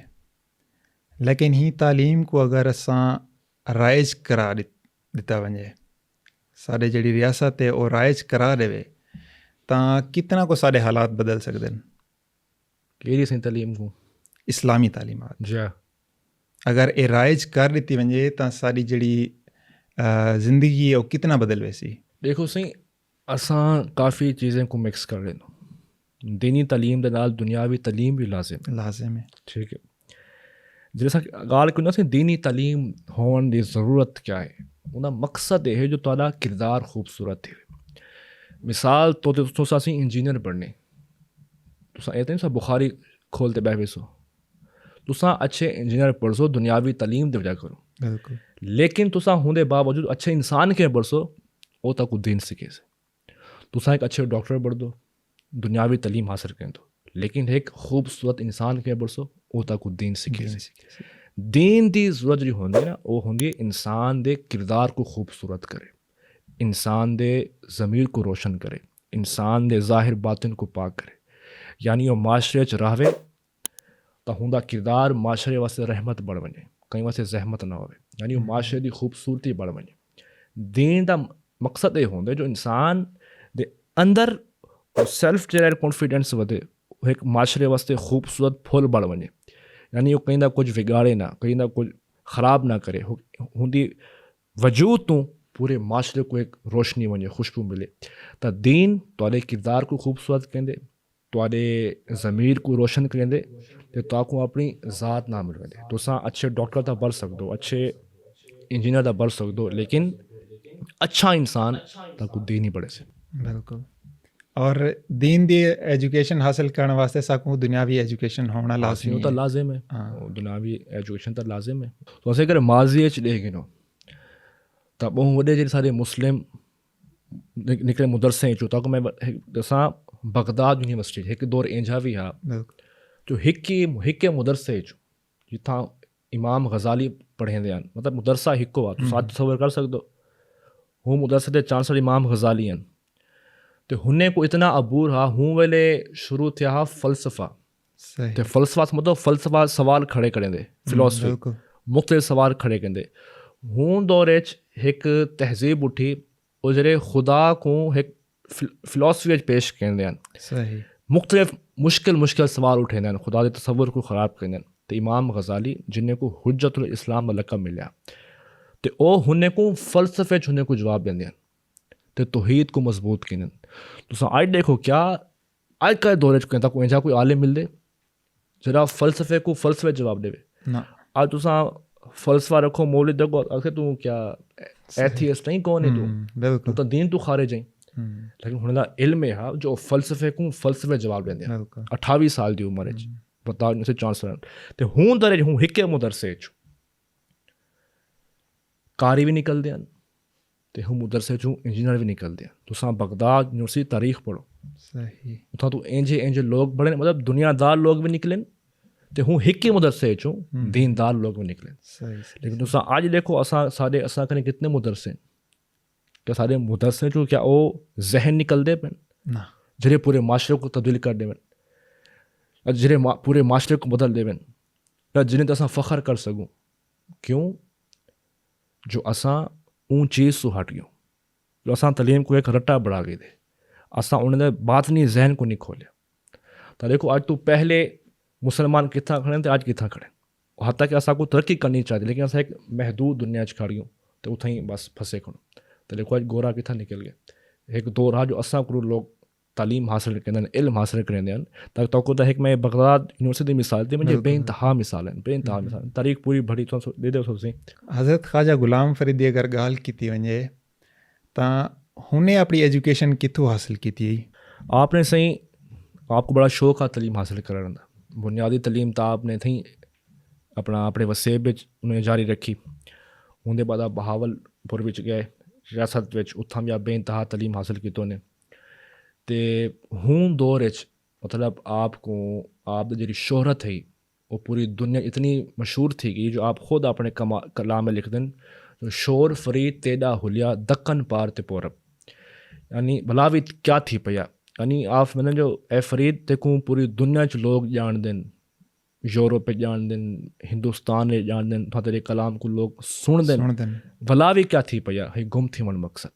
लेकिन ही तालीम को अगर असां राइज करा दिता वञे, साढ़े जी रियासत है वो राइज करा देवे तो कितना को साढ़े हालात बदल सकते हैं। केड़ी सी तालीम को? इस्लामी तालीमात जी अगर ये राइज कर दी वञे तो साड़ी जी जिंदगी है वो कितना बदल वैसी। देखो सही असां काफ़ी चीज़ें को मिक्स कर रहे हैं। दीनी तालीम के नाल दुनियावी तालीम भी लाजिम है। ठीक है, जैसा गाल क्यों ना सी दीनी तालीम होने की ज़रूरत क्या है, उनका मकसद यह है जो तुहाडा किरदार खूबसूरत थे। मिसाल तो तुसां सी इंजीनियर बनने, तुसां ये तो बुखारी खोलते बह वेसो, तुसां अच्छे इंजीनियर पढ़सो, दुनियावी तालीम दे वजह करो, बिल्कुल। लेकिन तुसां होंदे बावजूद अच्छे इंसान के पढ़सो, वो तक दीन सीखे से। तुसां एक अच्छे डॉक्टर बढ़ दो, दुनियावी तालीम हासिल करें दो, लेकिन एक खूबसूरत इंसान के पढ़सो, वो तक दीन सीखे से। दीन की जरूरत जी होंदी ना, वो होंदी इंसान के किरदार को खूबसूरत करे, इंसान के ज़मीर को रोशन करे, इंसान के ज़ाहिर बातिन को पाक करे। यानी वो माशरे च रहवे तो उनका किरदार माशरे वास्ते रहमत बन वने, कई वास्ते जहमत ना हो, यानी वो माशरे की खूबसूरती बढ़ वने। दीन का मकसद ये होंगे जो इंसान दे अंदर सेल्फ जेह्ड़ा कॉन्फिडेंस वधे, एक माशरे वास्ते खूबसूरत फुल बढ़ वने, यानी वो कहीं ना कुछ बिगाड़े ना, कहीं ना कुछ ख़राब ना करे, उनकी वजूद तो पूरे माशरे को एक रोशनी वने, खुशबू मिले। तो दीन तुहाडे किरदार को खूबसूरत करेंदे, तुहाडे ज़मीर को रोशन करेंदे, ते ताको अपनी ज़ात ना मिल वने। तुसां अच्छे डॉक्टर तो बन सकदो, अच्छे इंजीनियर तो बन सकदो, लेकिन अच्छा इंसान ताको दीन ही पढ़े से। बिल्कुल। और दीन दी एजुकेशन हासिल करने वास्ते साकू दुनियावी एजुकेशन होना लाजमी तो लाजिम है, दुनियावी एजुकेशन तो लाजिम है। तो असें अगर माज़ी च ॾे गिनो तो बहुत वॾे जेह्ड़े सारे मुस्लिम निकले मदरसे चो, ताको मैं दसां बगदाद यूनिवर्सिटी एक दौर इंजा भी हा जो हिक मदरसे चो जिथां इमाम गजाली पढ़ेंदे आन, मतलब मदरसा हिको आ, तुसां तसव्वुर कर सकदो हूँ मदरसे दे चांसलर इमाम गजाली आहिनि। तो हुने को इतना अबूर हा, हूँ वेले शुरू थिया हा फ़लसफ़ा, सही ते फलसफा मतलब फलसफा सवाल खड़े करेंदे फिलोसफी बिल्कुल मुख्तलिफ सवाल खड़े करेंदे हूँ दौरे च एक तहजीब उठी ਉਹ ਜਿਹੜੇ खुदा को एक फिलोसफी पेश करेंदे हैं सही मुख्तलिफ मुश्किल सवाल उठेंदे हैं खुदा के तसव्वुर को ख़राब करेंदे हैं तो इमाम गज़ाली जिन्हें को हुज्जतुल इस्लाम का लक़ब मिलिया तो वह हुन्ने को फ़लसफ़े च हुन्ने को जवाब देंदे हैं तो तौहीद को मजबूत करें तुस अज देखो क्या अज के दौरे च कहता कोई कोई आलिम मिलदे जरा फ़लसफ़े को फ़लसफ़े जवाब देवे ना आज तुसा फ़लसफ़ा रखो मौलिद रखो आखिर तू क्या एथियस्ट नहीं कौन है तू बिल्कुल तो दीन तू खारिज हैं लेकिन हुन दा इल्म है जो फ़लसफ़े को फ़लसफ़े जवाब देंदे हैं बिल्कुल 28 साल दी उम्र च बताओ उनसे चांसलर ते हूँ दरे हूँ हिके मदरसे च कारी भी निकलदे हैं ते हूँ मदरसे चों इंजीनियर भी निकलदे हैं तुसा बगदाद यूनिवर्सिटी तारीख पढ़ो सही उथा तो इंजे लोग बड़े मतलब दुनियादार लोग भी निकले ते हूँ हिके मदरसे चों दीनदार लोग भी निकले सही लेकिन तुसा आज देखो असा कने कितने मदरसे क्या सारे मदरसे चों क्या वो जहन निकलदे पे ना जेह्ड़े पूरे माशरे को तब्दील कर देवन जेह्ड़े पूरे माशरे को बदल देवन जिन्हें असां फ़ख्र कर सकूं क्यों जो असां उन चीज़ से हट गयो जो असां तलीम को एक रट्टा बढ़ा गए थे असां उन्हें बातनी जहन को नहीं खोलिया तो देखो आज तो पहले मुसलमान कितना खड़े तो आज कितना खड़े हत्या कि असां को तरक्की करनी चाहिए लेकिन असां एक महदूद दुनिया च खड़ी हूँ तो उतना ही बस फंसे खड़ो तो देखो आज गोरा कितना निकल गया एक दौर हा जो असां को लोग तालीम हासिल करें इल्म हासिल करें तक तो एक मैं बगदाद यूनिवर्सिटी मिसाल थी मुझे बेइंतहा मिसाल तारीख़ पूरी भरी तो दे दो तुसीं हज़रत ख्वाजा गुलाम फरीदी अगर गाल की वञे तो हुने अपनी एजुकेशन कितों हासिल की थी आपने सही आपको बड़ा शौक है तलीम हासिल करने का बुनियादी तलीम तो आपने थी अपने वसेब उन्हें जारी रखी उनके बाद बहावलपुर विच गए रियासत विच उत्थां भी बेइंतहा तलीम हासिल की उन्हें तो हूँ दौर मतलब आपको आप जी शोहरत है वो पूरी दुनिया इतनी मशहूर थी कि जो आप खुद अपने कलाम में लिख दें जो शोर फरीद तेडा हुलिया दक्कन पार ते पौरब यानी भला भी क्या थी पया यानी आप मैंने जो ए फरीद ते को पूरी दुनिया च लोग जान दें यूरोप जान दें हिंदुस्तान जान दें था तेरे कलाम को लोग सुन दें भला भी क्या थी पया है गुम थी मन मकसद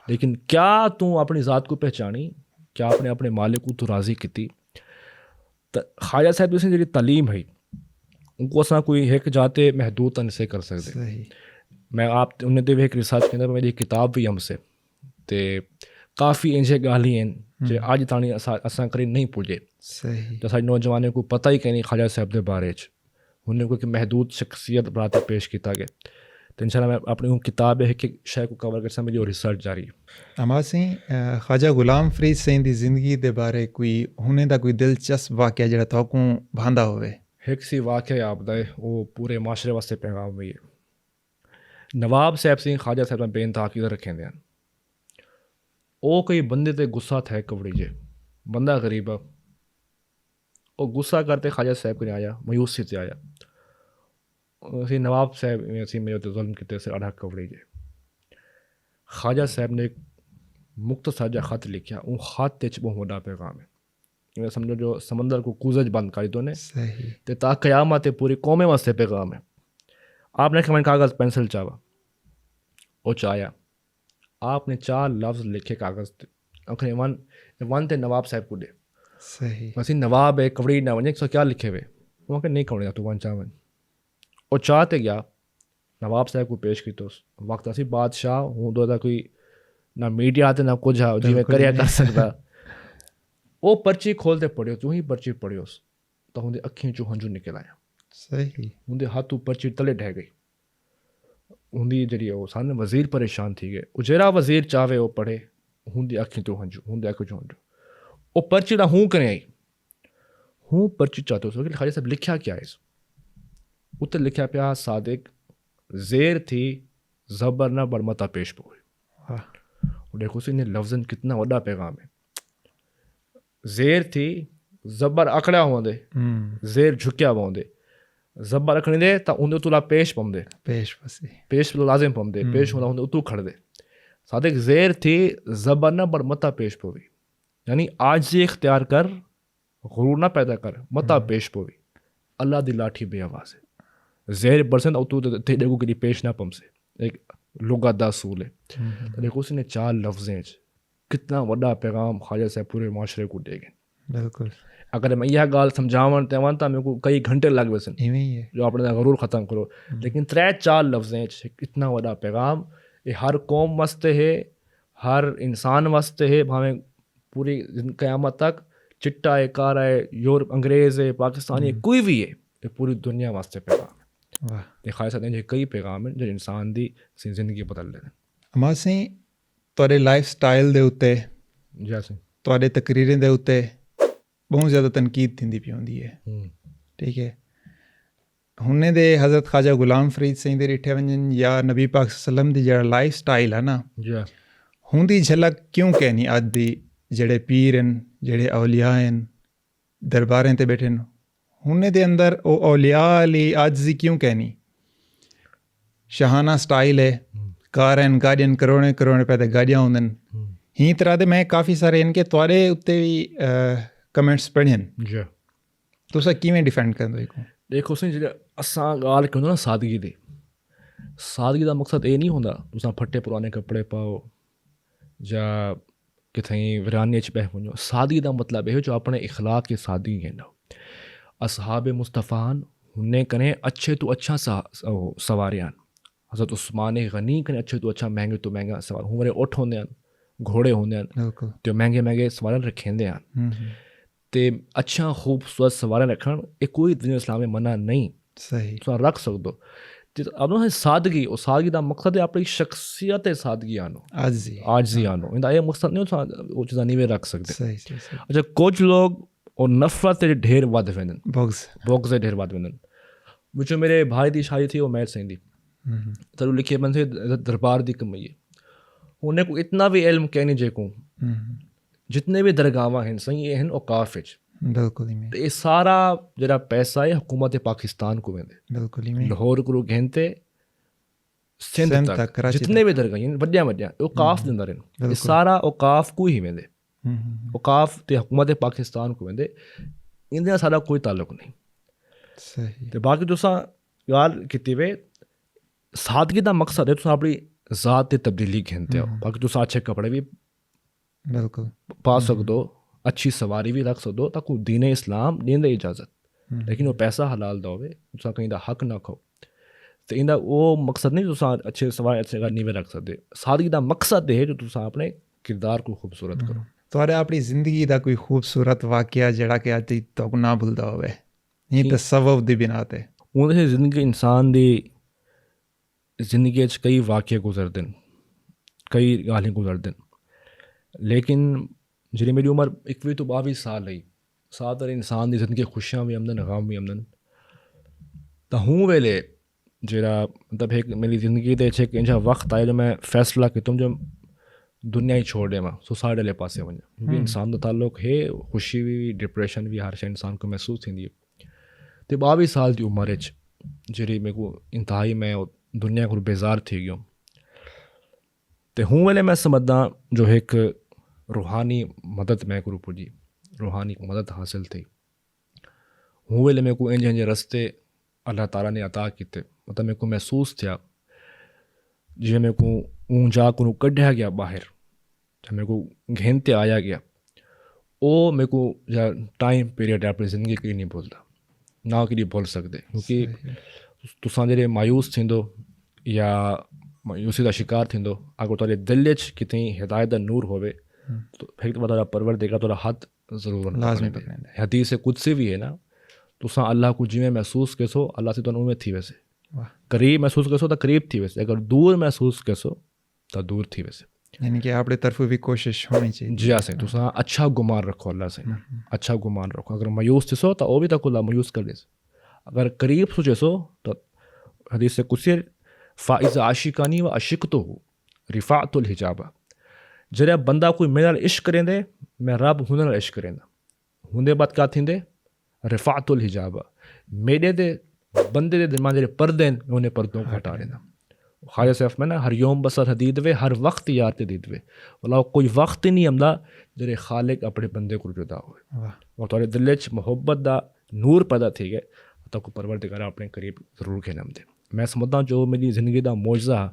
लेकिन क्या तू अपनी ज़ात को पहचानी क्या आपने अपने मालिक को तू राज़ी की ख्वाजा साहब जी जी तालीम है उनको असा कोई एक जाते महदूद नहीं कर सकते मैं आप उन्हें तो एक रिसर्च के अंदर मेरी किताब भी हमसे तो काफ़ी इंजे गाली हैं जो अज ताणी असा करी नहीं पुजे तो सारे नौजवानों को पता ही कहीं ख्वाजा साहब के बारे उन्हें कोई महदूद शख्सियत बराते पेश किया गया तो इंशाल्लाह मैं अपनी किताब है कि शय को कवर कर मेरी रिसर्च जारी अमाद सिंह ख्वाजा गुलाम फरीद सिंह की जिंदगी के बारे कोई हुने का कोई दिलचस्प वाक़या जो तोको भांदा होवे एक सी वाक़या आपदा है वो पूरे माशरे वास्ते पैगाम भी है नवाब साहब सिंह ख्वाजा साहब ने बेइंतहा अक़ीदा रखें हैं वो कोई बंदे ते गुस्सा था कवड़ी जे बंदा गरीब है वो गुस्सा करते ख्वाजा साहब को नहीं आया मायूसी से आया ਅਸੀਂ नवाब साहब ਅਸੀਂ मेरे तो जुल्म किते से अड़ा कवड़ी जे ख्वाजा साहब ने एक मुख्तसर जा ख़त लिखा उन ख़त ते बहुत वड्डा पैगाम है समझो जो समंदर को कूजज बंद कर दो ने ते ता क़यामत पूरी कौमे वास्ते पैगाम है आपने कमेंट कागज़ पेंसिल चावा वो चाया आपने 4 लफ्ज़ लिखे कागज़ ते आखिर वन ते नवाब साहब को दे ਅਸੀਂ नवाब है कवड़ी ना वने सो क्या लिखे हुए वहाँ के नहीं कवड़ी तू वन चावन और चाहते गया नवाब साहब को पेश की तो वक्त असी बादशाह हूँ तो कोई ना मीडिया आते ना कुछ जिम्मे करिया कर सकता वो पर्ची खोलते पढ़ियो तू ही पर्ची पढ़ियो तो उनके अखियों चो हंजू निकल आया सही उनके हाथों पर्ची तले ढह गई उनकी जी वो सामने वजीर परेशान थी गए उजेरा वजीर चाहे वो पढ़े उनकी अखियों चो हंजू उनके अखियों चो हंजू वो पर्ची ना हूँ करें आई हूँ पर्ची चाहते हो ख्वाजा साहब लिखा क्या है उत्ते लिखा पिया सादिक ज़ेर थी ज़बर ना बड़मता पेश पवे देखो सी ने लफ्ज़न कितना वड्डा पैगाम है ज़ेर थी ज़बर अकड़ा होंदे ज़ेर झुकिया होंदे ज़बर अखणी दे तो उन्हें तुला पेश पमदे पेश लाजिम पमदे पेश होना उन्हें उतू खड़ दे सादिक ज़ेर थी ज़बर ना बड़मता पेश पवे यानी आजिज़ी इख्तियार कर गुरूर ना पैदा कर मता पेश पोवी अल्लाह दी लाठी बेआवाज़ है ज़ेर बरसंद और तू ते देखो कि पेश ना पमसे एक लुगत दा असूल है तो देखो उसने 4 लफ्ज़ें कितना वड्डा पैगाम ख्वाजा साहब पूरे माशरे को दे गए बिल्कुल अगर मैं यह गाल समझावन तवान तो मेरे को कई घंटे लग वैसन इवें ही है जो अपने गरूर ख़त्म करो लेकिन 3-4 लफ्ज़ें इतना वड्डा पैगाम ये हर कौम वास्ते है हर इंसान वास्ते है भावें पूरी क़यामत तक चिट्टा है कारा है यूरोप अंग्रेज़ है पाकिस्तानी है कोई भी है ये पूरी दुनिया वास्ते पैगाम है वाह ये खास जो कई पैगाम हैं जो इंसान दी जिंदगी बदल देते अमा सिंह ਤੁਹਾਡੇ ਲਾਈਫ ਸਟਾਈਲ ਦੇ ਉੱਤੇ जैसे ਤੁਹਾਡੇ ਤਕਰੀਰਾਂ ਦੇ ਉੱਤੇ ਬਹੁਤ ਜ਼ਿਆਦਾ ਤਨਕੀਦ ਥੀਂਦੀ ਪਈ ਹੁੰਦੀ ਹੈ ਠੀਕ ਹੈ ਹੁਣੇ ਦੇ ਹਜ਼ਰਤ ख्वाजा गुलाम फरीद सिंह ਦੇ ਰਿਠੇ ਵੰਜਨ ਜਾਂ ਨਬੀ ਪਾਕ ਸੱਲਮ ਦੀ ਜਿਹੜਾ ਲਾਈਫ ਸਟਾਈਲ ਹੈ ਨਾ जी ਹੁੰਦੀ ਝਲਕ ਕਿਉਂ ਕਹਿਨੀ ਅੱਜ ਦੀ ਜਿਹੜੇ ਪੀਰ ਹਨ ਜਿਹੜੇ ਔਲੀਆ ਹਨ ਦਰਬਾਰਾਂ ਤੇ ਬੈਠੇ ਨੇ ਹੁਣੇ ਦੇ ਅੰਦਰ ਉਹ ਔਲੀਆ ਲਈ ਅੱਜ ਦੀ ਕਿਉਂ ਕਹਿਨੀ ਸ਼ਾਹਾਨਾ ਸਟਾਈਲ ਹੈ कार हैं गाड़ियां करोड़े करोड़े पैदा गाड़ियां होंदन ही तरह दे मैं काफ़ी सारे इनके तुआरे उत्ते भी कमेंट्स पढ़े जी तुस किवें डिफेंड करदे हो देखो सी जो असां ॻाल्हि कयूं ना सादगी दी सादगी का मकसद ये नहीं होंदा तुसां फटे पुराने कपड़े पाओ या कितें वीराने च बह वञो सादगी का मतलब है जो अपने इखलाक की सादगी कहंदा असहाब मुस्तफ़ान हुने कने अच्छे तो अच्छा सवारियां हज़रत उस्मान गनी कने अच्छे तो अच्छा महंगे तो महंगा सवार हूँ मेरे उठ होंदे घोड़े होंदे तो महंगे महंगे सवार रखेंदे ते अच्छा खूबसूरत सवार रखण ये कोई दिन इस्लाम में मना नहीं सही तुम रख सकदो अब सादगी और सादगी का मकसद है अपनी शख्सियत सादगी आनो आजी आनो इनका ये मकसद नहीं वो चीज़ा नहीं रख सकते सही अच्छा कुछ लोग और नफरत के ढेर वध वेंदन बॉक्स के ढेर वध वेंदन विचो मेरे भाई की शादी थी वो मैर सिंह दी तरू लिखे बंदे दरबार दी कमाई उन्हें को इतना भी इल्म कहने जेको जितने भी दरगाह हैं सही हैं औकाफ बिल्कुल ये सारा जरा पैसा है हुकूमत पाकिस्तान को वेंदे बिल्कुल लाहौर को घेनते सिंध तक जितने भी दरगाह हैं वड्डिया वड्डिया औकाफ दिंदा रहन ये सारा औकाफ को ही वेंदे औकाफ ते हुकूमत पाकिस्तान को वेंदे इनदा सारा कोई ताल्लुक नहीं सही ते बाकी तुसा गाल कीती वे सादगी का मकसद है तुम अपनी ज़ात की तब्दीली खेलते हो बाकी तुम अच्छे कपड़े भी बिल्कुल पा सकते हो अच्छी सवारी भी रख सकते हो ताकि दीन इस्लाम देंदे इजाज़त लेकिन वो पैसा हलाल दा होवे तुम कहीं दा हक ना खाओ तो इंदा वो मकसद नहीं तुम अच्छे सवार अच्छे घर नहीं रख सकते सादगी का मकसद है जो तुम अपने किरदार को खूबसूरत करो तुहाडे अपनी जिंदगी का कोई खूबसूरत वाकया जड़ा कि अज तक ना भुलदा होवे ये तसव्वुफ दी बिना ते उहदे जिंदगी इंसान दी जिंदगी कई वाक़े गुजरते कई गालें गुजरते लेकिन जी मेरी उम्र 21 तो 22 साल है साथ इंसान की जिंदगी खुशियां भी आमदन गम भी आमदन तो हूँ वेले जरा मतलब एक मेरी ज़िंदगी एक इंजा वक्त आया जो मैं फैसला कि तुम जो दुनिया ही छोड़ दें सुसाइड वाले पासे वञा क्योंकि इंसान का ताल्लुक है खुशी भी डिप्रेशन भी हर शइ इंसान को महसूस थी तो 22 साल की उम्र जी मेरे को इंतहाई मैं दुनिया को बेजार थी गयो तो हूँ वेले मैं समझदा जो एक रूहानी मदद मैं को पुजी रूहानी मदद हासिल थी हूँ वेले मेरे को इंज इंज रस्ते अल्लाह ताला ने अता किते मतलब मेरे को महसूस थिया जी मेरे को ऊंजा को कढ़िया गया बाहर जब मेरे को घेनते आया गया वो मेरे को टाइम पीरियड अपनी ज़िंदगी के लिए नहीं भूलता ना कि भूल सकते क्योंकि तुसां जॾहिं मायूस थींदो या मायूसी का शिकार थींदो अगर तुहांजे दिलि च कितें हिदायत नूर होवे तो हिकु दफ़ा तुहांजा परवरदिगार तुहांजा हथ ज़रूर हदीस कुदसी भी है ना तुसां अल्लाह को जिवें महसूस कयो अल्लाह से तुहानूं उवें थी वैसे करीब महसूस कयो तो करीब थी वैसे अगर दूर महसूस कयो तो दूर थी वैसे यानी कि आपकी तरफ भी कोशिश होनी चाहिए जी हाँ सही तुसां अच्छा गुमान रखो अल्लाह से अच्छा गुमान रखो अगर मायूस थिसो तो वो भी तक मायूस कर देस अगर करीब सोचेसो तो हदीस से कुछ फ़ाइज़ आशिकानी व अशिक तो हो रिफ़ातुल हिजाबा जॾहिं बंदा कोई मेरे नाल इश्क करेंदे मैं रब हुन नाल इश्क करेंदा हुंदे बाद क्या थींदे रिफ़ातुल हिजाबा मेरे दे बंदे दे दिमाग जे पर्दे उन्हें पर्दों को हटा देना ख्वाजा सैफ में ना हर योम बसर हदीद वे हर वक्त यार ते दीद वे वाला कोई वक्त ही नहीं आंदा जेह्ड़े खालिक अपने बंदे को जुदा होए वाह और तुहाडे दिल च मुहब्बत दा नूर पैदा थी गए तो को परवरदिगार अपने करीब जरूर खेनम दे मैं समझदा जो मेरी ज़िंदगी दा मौजज़ा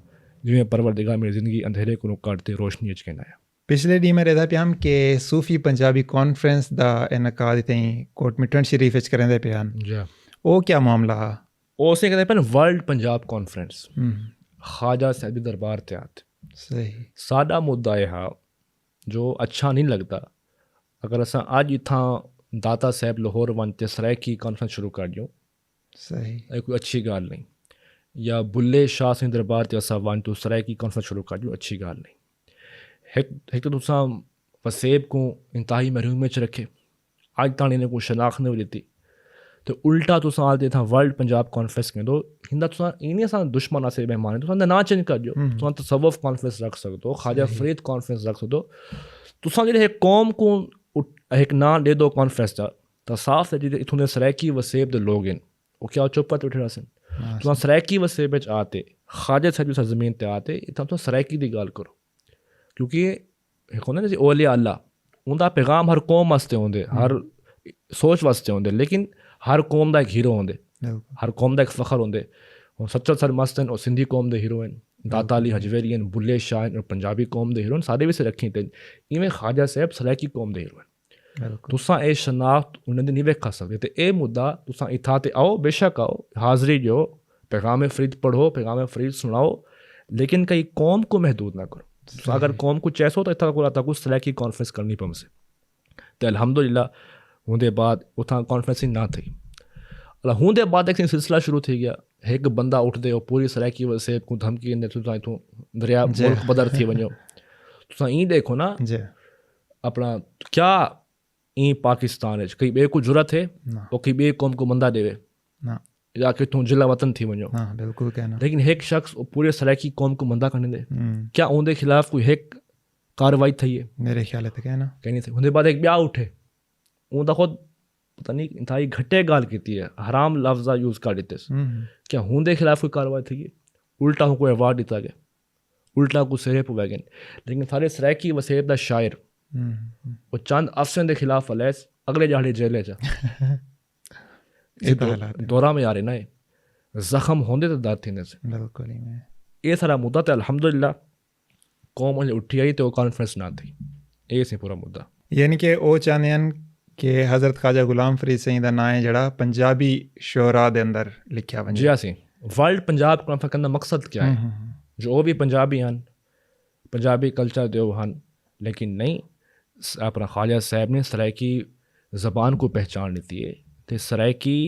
जिवें परवरदिगार मेरी ज़िंदगी अंधेरे को कट ते रोशनी च कहना है पिछले डी में रहता पिया हम कि सूफी पंजाबी कॉन्फ्रेंस दा इनकाद इतें कोट मिटन शरीफ च करेंदे पिया जी ਉਹ क्या मामला हा उसे कहते हैं वर्ल्ड पंजाब कॉन्फ्रेंस हम्म, ख्वाजा साहब दे दरबार ते आते सही साडा मुद्दा यह हा जो अच्छा नहीं लगता अगर असां अज इत्थां दाता साहब लाहौर वन ते सराइकी कॉन्फ्रेंस शुरू कर दियो सही ये कोई अच्छी गाल नहीं या बुल्ले शाह सिंह दरबार ते असां वन तो सराइकी कॉन्फ्रेंस शुरू कर दियो अच्छी गाल नहीं एक तो तुसां वसेब को इंतहाई महरूम च रखे अज ताणी ने कोई शनाख्त नहीं दित्ती तो उल्टा तुसां आलदे था वर्ल्ड पंजाब कॉन्फ्रेंस कहें हिंदा तुसां इन्हीं असां दुश्मन से मेहमान तुसां ना चेंज कर दियो तुसां तसव्वुफ कॉन्फ्रेंस रख सकते हो ख्वाजा फरीद कॉन्फ्रेंस रख सकते हो तुसां जेह्ड़े एक कौम को एक नां दे दो कॉन्फ्रेंस दा तो साफ है जेह्ड़े इत्थूं दे सराइकी वसेब दे लोग हैं वो क्या चुप ते उठे सन तुसां सराइकी वसेब च आते ख्वाजा साहब दी ज़मीन ते आते इत्थां तुसां सराइकी दी गल करो क्योंकि एक होंदा ना जी औलिया अल्लाह उंदा पैगाम हर कौम वास्ते होंदे हर सोच वास्ते होंदे लेकिन हर कौम दा एक हीरो होंदे हर कौम दा एक फ़ख्र होंदे और सच्चर सर मस्त और सिंधी कौम दे हीरो हैं दाता अली हजवेरी हैं बुल्ले शाह और पंजाबी कौम दे हीरो हैं सारे भी से रखी थे इवें ख्वाजा साहब सराइकी कौम दे हीरो हैं तुसां ये शनाख्त उन्हें नहीं वेखा सकते तो ये मुद्दा तुसां इत्थां ते आओ बेशक आओ हाज़री जो पैगाम फरीद पढ़ो पैगाम फरीद सुनाओ लेकिन कई कौम को महदूद ना करो अगर कौम को चैसो तो इतना को सराइकी कॉन्फ्रेंस करनी पमसे तो अल्हम्दुलिल्लाह होंदे बाद उतना कॉन्फ्रेंस ना थी होंदे बाद एक सिलसिला शुरू थी गया एक बंदा उठदे और पूरी सराइकी वसेब को धमकी ने तुसां इथों दरिया मुल्क बदर थी वञो तुसां ई देखो ना अपना क्या ई पाकिस्तान कई ॿिए को ज़रूरत है वो कई ॿिए कौम को बंदा देवे या किथों जिला वतन थी वञो बिल्कुल कहना लेकिन एक शख्स पूरे सराइकी कौम को बंदा करने दे क्या उनके खिलाफ कोई एक कार्रवाई थी है मेरे ख्याल है कहना कहनी थी उनके बाद एक ब्याह उठे उनका खुद पता नहीं इंतहाई घटे गाल की है हराम लफ्जा यूज़ कर देते क्या उनके खिलाफ कोई कार्रवाई थी उल्टा को कोई अवार्ड दिता गया उल्टा को सिरे पवा गए लेकिन सारे सराइकी वसेब दा शायर वो चंद अफसर के खिलाफ अलैस अगले जाड़े जेल च दौरा में आ रहे ना जख्म होंदे तो दर्द थी बिल्कुल ये सारा मुद्दा तो अल्हम्दुलिल्लाह कौम उठी आई तो कॉन्फ्रेंस ना थी ये सी पूरा मुद्दा यानी कि वो चाहते हैं कि हज़रत ख्वाजा गुलाम फरीद सिंह का नाम है जड़ा पंजाबी शोरा दे अंदर लिखा वञे जी हाँ सी वर्ल्ड पंजाब कॉन्फ्रेंस का मकसद क्या है जो वो भी पंजाबी हैं पंजाबी कल्चर दो हैं लेकिन नहीं अपना ख्वाजा साहब ने सराइकी ज़बान को पहचान ली है तो सराइकी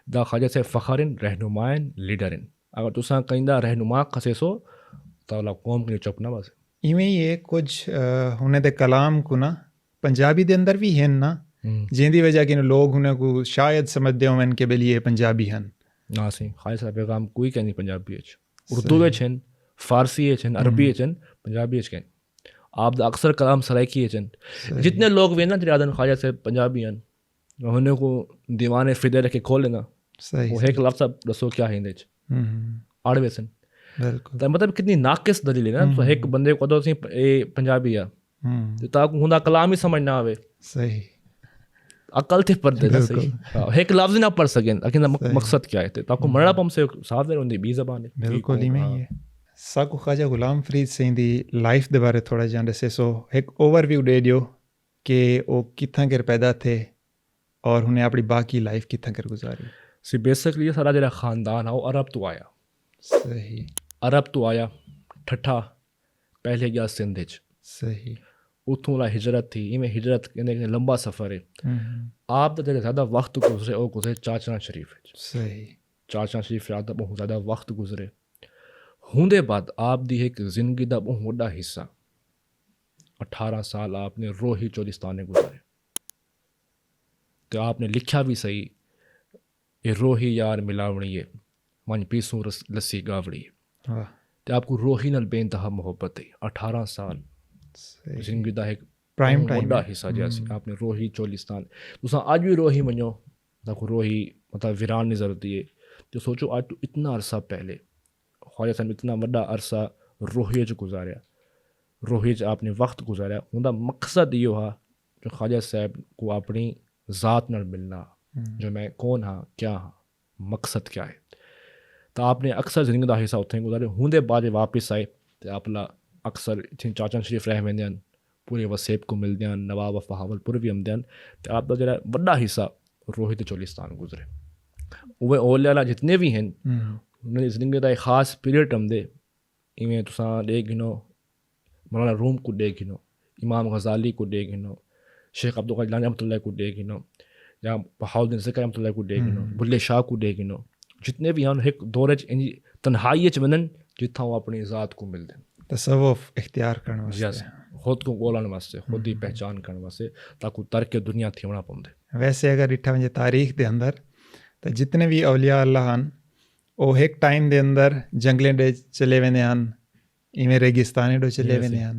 दा ख्वाजा साहब फ़ख्र रहनुमा लीडर अगर तुसां कहीं दा रहनुमा खसे सो तो कौम के चुप ना बस इवें ही कुछ उन्हें दे कलाम को ना पंजाबी दे अंदर भी हैं ना जिंदी वजह कि लोग उन्हें को शायद समझते हो इनके लिए पंजाबी हैं ना सी ख्वाजा साहब पैगाम कोई कहनी पंजाबी उर्दू हैं फारसी हैं अरबी हैं पंजाबी हैं आप दा अक्सर कलाम सराइकी हैं जितने लोग वे ना जरादन ख्वाजा साहब पंजाबी हैं उन्हें को दीवाने फिदे रखे खोल लेना वो एक लफ्ज़ दसो क्या है आड़वे सन तो मतलब कितनी नाकिस दलील है ना तो एक बंदे को तो पंजाबी आ ताकि हुंदा कलाम ही समझ ना आवे सही अकल थे पढ़ दे सही एक लफ्ज़ ना पढ़ सकें लेकिन मकसद क्या है ताकि मरना पम से साफ दे उनदी बी ज़बान है बिल्कुल ही में ये साकू ख्वाजा गुलाम फरीद सिंह दी लाइफ दे बारे थोड़ा जान दसे सो एक ओवरव्यू दे दियो कि वो कितना कर पैदा थे और उन्हें अपनी बाकी लाइफ कितना कर गुजारी सी बेसिकली ये सारा जरा ख़ानदान है वो अरब तो आया सही अरब तो आया ठट्ठा पहले गया सिंध सही उतों ला हिजरत थी इवें हिजरत कहने लंबा सफ़र है आप तो जगह ज़्यादा वक्त गुजरे और गुजरे चाचना शरीफ सही चाचना शरीफ याद बहुत ज़्यादा वक्त गुजरे होंदे बाद आप दी एक जिंदगी का बहुत बड़ा हिस्सा 18 साल आपने रोही चोलिस्तान गुजारे तो आपने लिखा भी सही ये रोही यार मिलावनी है मन पीसूं लस्सी गावड़ी है तो आपको रोही नाल बेइंतहा मोहब्बत है 18 साल जिंदगी का एक प्राइम टाइम बड़ा हिस्सा जैसे आपने रोही चोलिस्तान तुसां अज भी रोही मनो ताको रोही मतलब वीरान नहीं जरूरत है तो सोचो आज तो इतना अरसा पहले ख्वाजा साहब इतना वड्डा अरसा रोहिए च गुजारिया, रोहिए च आपने वक्त गुजारिया, उनका मकसद इहो हा जो ख्वाजा साहब को अपनी ज़ात नाल मिलना, जो मैं कौन हाँ क्या हाँ मकसद क्या है। तो आपने अक्सर ज़िंदगी का हिस्सा उत्थे गुजारे, होंदे बाद वापस आए तो आपला अक्सर इत्थे चाचन शरीफ रह वेंदे हन, पूरे वसेब को मिलते हैं, नवाब ऑफ बहावलपुर भी आंदे हैं। तो आपका जो वड्डा हिस्सा रोहित चोलिस्तान गुजरे। उहे औलिया जितने भी हैं उन्हें ज़िंदगी का एक ख़ास पीरियड आंदे, इवें तुसां ॾे गिनो मौलाना रूम को ॾे गिनो, इमाम गज़ाली को ॾे गिनो, शेख अब्दुल क़ादिर जिलानी रहमतुल्लाह को ॾे गिनो, या बहाउद्दीन ज़िकर रहमतुल्लाह को ॾे गिनो, बुल्ले शाह को ॾे गिनो, जितने भी हैं एक दौर इन तन्हाई च वञनि जिथां वो अपनी ज़ात को मिलते हैं, तसव्वुफ़ इख्तियार करण वास्ते, खुद को ॻोल्हण वास्ते, खुद ही पहचान करण वास्ते, ताकि तर्क दुनिया थियणा पवंदे। वैसे अगर ॾिठा वञे तारीख़ के अंदर तो जितने भी औलिया अल्लाह हैं वो एक टाइम के अंदर जंगलें ॾे चले वेंदे हैं, इवें रेगिस्तान ॾे चले वेंदे हैं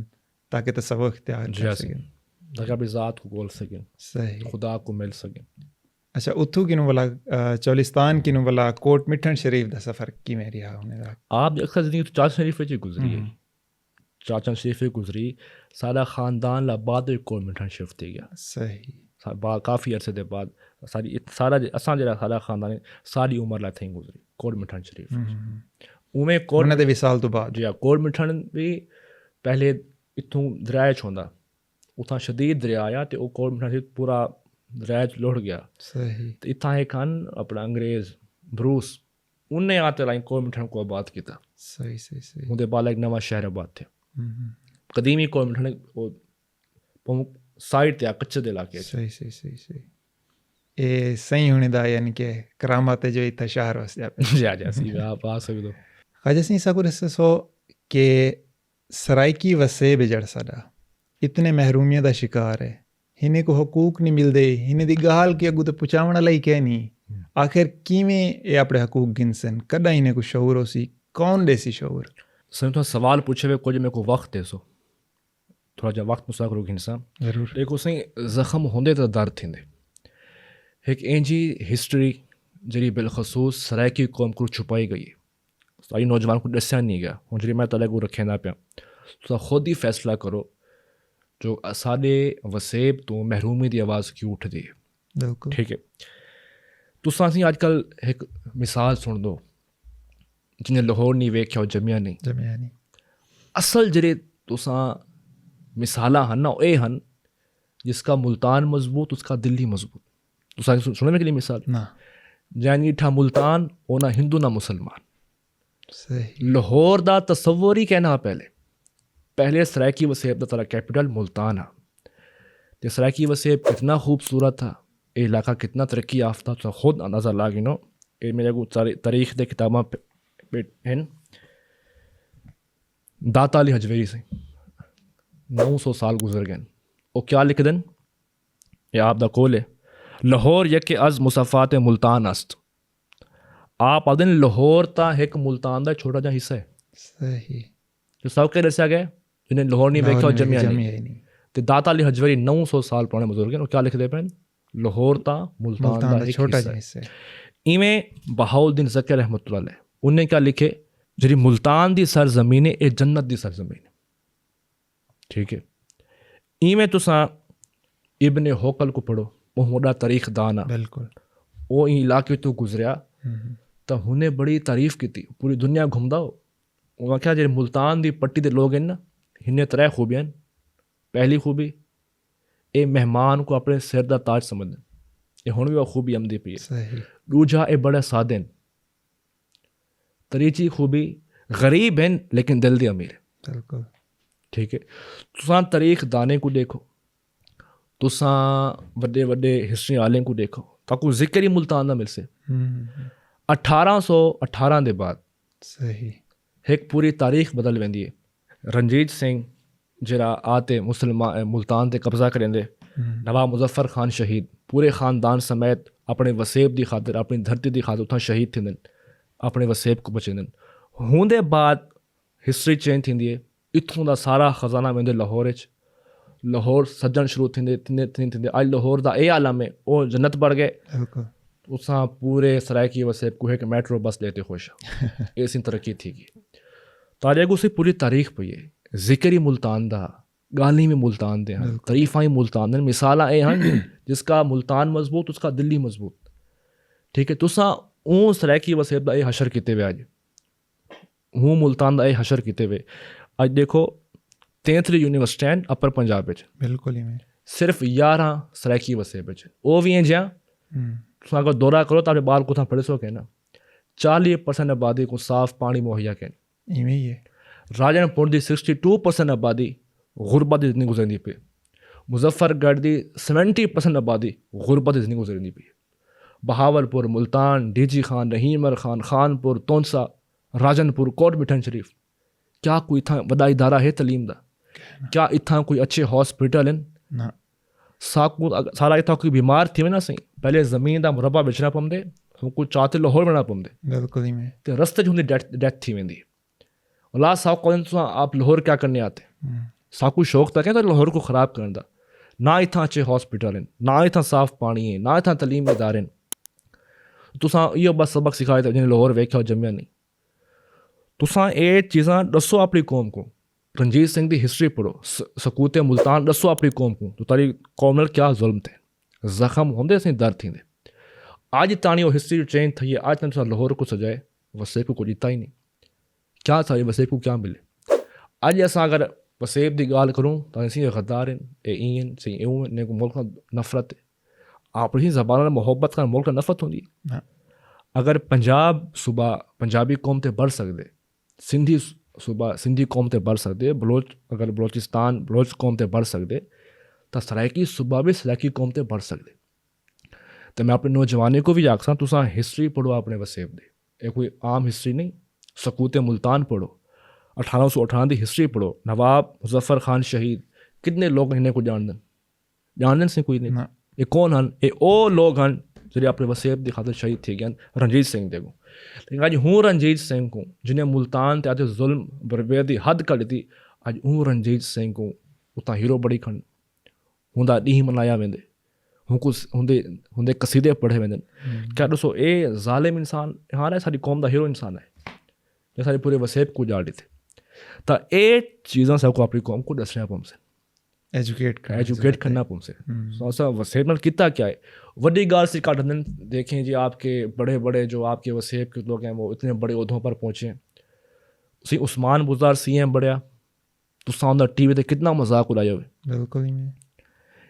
ताकि तसव्वुफ़ इख्तियार कर सकें, ताकि अपनी ज़ात को ॻोल्ह सकें, सही खुदा को मिल सकें। अच्छा उथू किनू वाला चोलिस्तान किनू वाला कोट मिठन शरीफ का सफ़र किवें रहा होने दा? आप अक्सर ज़िंदगी तो चाचन शरीफ च गुजरी है, चाचन शरीफ गुजरी, सारा ख़ानदान ला बाद कोट मिठन शिफ्ट थी गया, सही काफ़ी अरसे के बाद सारा असां जरा सारा ख़ानदान सारी उम्र ला थी गुजरी कोट मिठन शरीफ। उमें कोट उन्हें दे विसाल तो बाद जी हाँ, कोट मिठन भी पहले इत्थों दरिया च होंदा, उतना शदीद दरिया आया तो कोट मिठन शरीफ पूरा दरिया च लुढ़ गया। सही तो इतना एक हन अपना अंग्रेज़ ब्रूस उन्हें आते लाई कोट मिठन को आबाद किया, सही सही सही उनके बाद एक नवा शहर आबाद थे। कदीमी कोट मिठन वो साइड ते कच्चे दे इलाके सही सही सही सही ए सही होने दा यानी कि करामत जो इतना शहर वास्ते जा सी आप आ सकते हो। ख्वाजा सिंह साहब रस सो कि सराइकी वसेब जड़ साडा इतने महरूमियत का शिकार है, हिने को हकूक नहीं मिलते, हिने दी गाल के अगू तो पुचावण लाई कह नहीं, आखिर किवें ये अपने हकूक गिनसन, कदा इन्हें को शऊर हो सी, कौन देसी शऊर? सर तो सवाल पूछे हुए कुछ मेरे को वक्त दे सो थोड़ा जा वक्त मुसा करो घिनसा जरूर देखो सही जख्म होंदे तो दर्द थींदे। एक इंजी हिस्ट्री जी बिलखसूस सराइकी कौम को छुपाई गई है, सारी नौजवान को दसिया नहीं गया, हूँ जी मैं तले को रखेंदा पिया, तो खुद ही फैसला करो जो साडे वसेब तो महरूमी की आवाज़ क्यों उठती है। बिल्कुल ठीक है, तुसां असीं अजकल एक मिसाल सुन दो जिन्हें लाहौर नहीं वेख्या जमिया नहीं, जमिया नहीं असल जेह्ड़े तुसां मिसालां हन ना एह् हन जिसका मुल्तान मजबूत उसका दिल्ली मजबूत। तुसां सुने में कि मिसाल ना जैन ठा मुल्तान ओ ना हिंदू ना मुसलमान। सही लाहौर दा तसव्वुर ही कहना पहले सराइकी वसेब दा तारा कैपिटल मुल्तान आ, ते सराइकी वसेब कितना खूबसूरत था, ये इलाका कितना तरक्की याफ्ता, तो खुद अंदाज़ा ला गिनो। ये मेरे को तारीख दे किताबां हैं, दाता अली हजवेरी से 900 साल गुजर गए, वो क्या लिख दें, ये आप दा कोल है, लाहौर यके अज मुसफ़ात मुल्तान अस्त। आप आदन लाहौर ता एक मुल्तान दा छोटा जा हिस्सा है, सही जो सब के दसिया गया जिन्हें लाहौर नहीं वेख्या जमिया नहीं। तो दाता अली हजवेरी 900 साल पुराने बुजुर्ग हैं, वो क्या लिख दे पैन, लाहौर ता मुल्तान दा एक छोटा हिस्सा है। हिस्सा है। इवें बहाउद्दीन ज़कर रहमतुल्लाह अलैह उन्हें क्या लिखे, जी मुल्तान दी सरजमीन है ये जन्नत दी सरजमीन है। ठीक है, इवें तुसां इब्ने होकल को पढ़ो, वो वड्डा तारीख दान आ, बिल्कुल वो इलाके तो गुजरिया तो उन्हें बड़ी तारीफ की थी, पूरी दुनिया घूमदा हो। वो क्या जो मुल्तान दी पट्टी दे लोग हैं ना, इन्हें 3 खूबियां। पहली खूबी ये मेहमान को अपने सिर दा ताज समझते, ये हुण भी वो खूबी आमदी पई है। सही दूजा ये बड़े सादे हैं। तीजी खूबी गरीब हैं लेकिन दिल दे अमीर है। बिल्कुल ठीक है, तुसां तारीख दाने को देखो, तुसां वड्डे वड्डे हिस्ट्री आले को देखो, ताकू जिक्र ही मुल्तान दा मिलसे। 1818 के बाद सही एक पूरी तारीख बदल वेंदी है। रणजीत सिंह जरा आते मुसलमान मुल्तान ते कब्जा करेंदे, नवाब मुजफ्फर खान शहीद पूरे ख़ानदान समेत अपने वसेब की खातिर अपनी धरती की खातिर उतना शहीद थींदन, अपने वसेब को बचेंदन। होंदे बाद हिस्ट्री चेंज थींदी है, इत्थों दा सारा खजाना वेंदे लाहौर च, लाहौर सज्जन शुरू थींदे थींदे अज लाहौर दा ए आलम है, वो जन्नत बढ़ गए। बिल्कुल उसां पूरे सराइकी वसेब को एक मेट्रो बस लेते खुश ऐसी तरक्की थी। तारे को उसी पूरी तारीख पई है, जिक्र ही मुल्तान दा, गाली में मुल्तान दे हैं, तरीफा ही मुल्तान दे, मिसाला ए हैं जिसका मुल्तान मजबूत उसका दिल्ली मजबूत। ठीक है, तुसा ऊँ सराइकी वसेब दा ए हशर किते वे, अज हूँ मुल्तान दा ए हशर किते वे। अज देखो 33 यूनिवर्सिटियां अपर पंजाब विच, बिल्कुल ही में सिर्फ 11 सराइकी वसेब विच, वो भी हैं जहाँ तुम अगर दौरा करो तो अपने बाल को पढ़ सो कहना 40% आबादी को साफ पानी मुहैया कहना। इवें ही है। राजनपुर की 62% आबादी गुरबत इतनी गुजरनी पई, मुजफ्फरगढ़ की 70% आबादी गुरबत इतनी गुजरनी पई, बहावलपुर, मुल्तान, डीजी खान, रहीमर खान, खानपुर, तोनसा, राजनपुर, कोट मिठन शरीफ, क्या कोई इतना वड्डा इदारा है तलीम का? क्या इतना कोई अच्छे हॉस्पिटल हैं? ना सारा इतना कोई बीमार थी ना सही पहले ज़मीन का मुरबा बेचना पवंदे, हमको चाहते लाहौर बनना पवंदे, बिल्कुल ही में तो रस्ते जो डेथ थी वेंदी। अल्लाह साहब को आप लाहौर क्या करने आते? साकू शौक तक है तो लाहौर को ख़राब करने दा। ना इतना अच्छे हॉस्पिटल हैं, ना इतना साफ पानी है, ना इतना तलीम इदारे हैं। तुसां इहो बस सबक सिखाए जिन्हें लाहौर वेख्या जमिया नहीं। तुसां ये चीज़ां दसो अपनी कौम को, रंजीत सिंह की हिस्ट्री पढ़ो, सकूत मुल्तान दसो अपनी कौम को, तो तारी कौम नाल क्या जुल्म थे, जख्म होंदे सी दर्द थींदे। अज ताणी वो हिस्ट्री चेंज थी है, अज तुम लाहौर को सजाए वसेब को कुछ दिता ही नहीं। क्या था वसेब को क्या मिले? अज असां अगर वसेब की गाल करूँ तो सी गद्दार हैं, इन सी यूं इन्हें को मुल्क नफरत है, अपनी ज़बान मुहब्बत का मुल्क नफरत होंगी। अगर पंजाब सूबा पंजाबी कौम ते बढ़ सकते, सिंधी सूबा सिंधी कौम ते बढ़ सकते, बलोच अगर बलोचिस्तान बलोच कौम ते बढ़ सकते, तो सराइकी सूबा भी सराइकी कौम ते बढ़ सकते। तो मैं अपने नौजवानों को भी आखसा तुसा हिस्ट्री पढ़ो अपने वसेब दे, ये कोई आम हिस्ट्री नहीं। सकूत मुल्तान पढ़ो, 1818 की हिस्ट्री पढ़ो, नवाब मुजफ्फर खान शहीद, कितने लोग इन्हें को जानते से कोई नहीं। ये कौन हैं? ये ओ लोग हैं जो अपने वसेब की खातिर शहीद थी गए, रंजीत सिंह दे को। लेकिन अज हूँ रंजीत सिंह को जिन्हें मुल्तान ते आते जुल्म बर्बादी हद कर दी, अज हूँ रंजीत सिंह को उतना हीरो बड़ी खन हुंदा ॾींहं मनाया वेंदे, हुंदे कसीदे पढ़े वेंदे। क्या दसो ये ज़ालिम इंसान हाँ सारी कौम का हीरो इंसान है, जो सारे पूरे वसेब को उजाड़ थे। तो ये चीज़ां सबको अपनी कौम को दसना पौंसे, एजुकेट करना पौंसे। असा वसेब नाल किता क्या है, वड्डी गाल से काट दिन। देखें जी आपके बड़े बड़े जो आपके वसेब के लोग हैं वो इतने बड़े उहदों पर पहुँचे। सी उस्मान बुज़दार CM बढ़िया, तो सामने TV ते कितना मजाक उड़ाया हुए। बिल्कुल ही में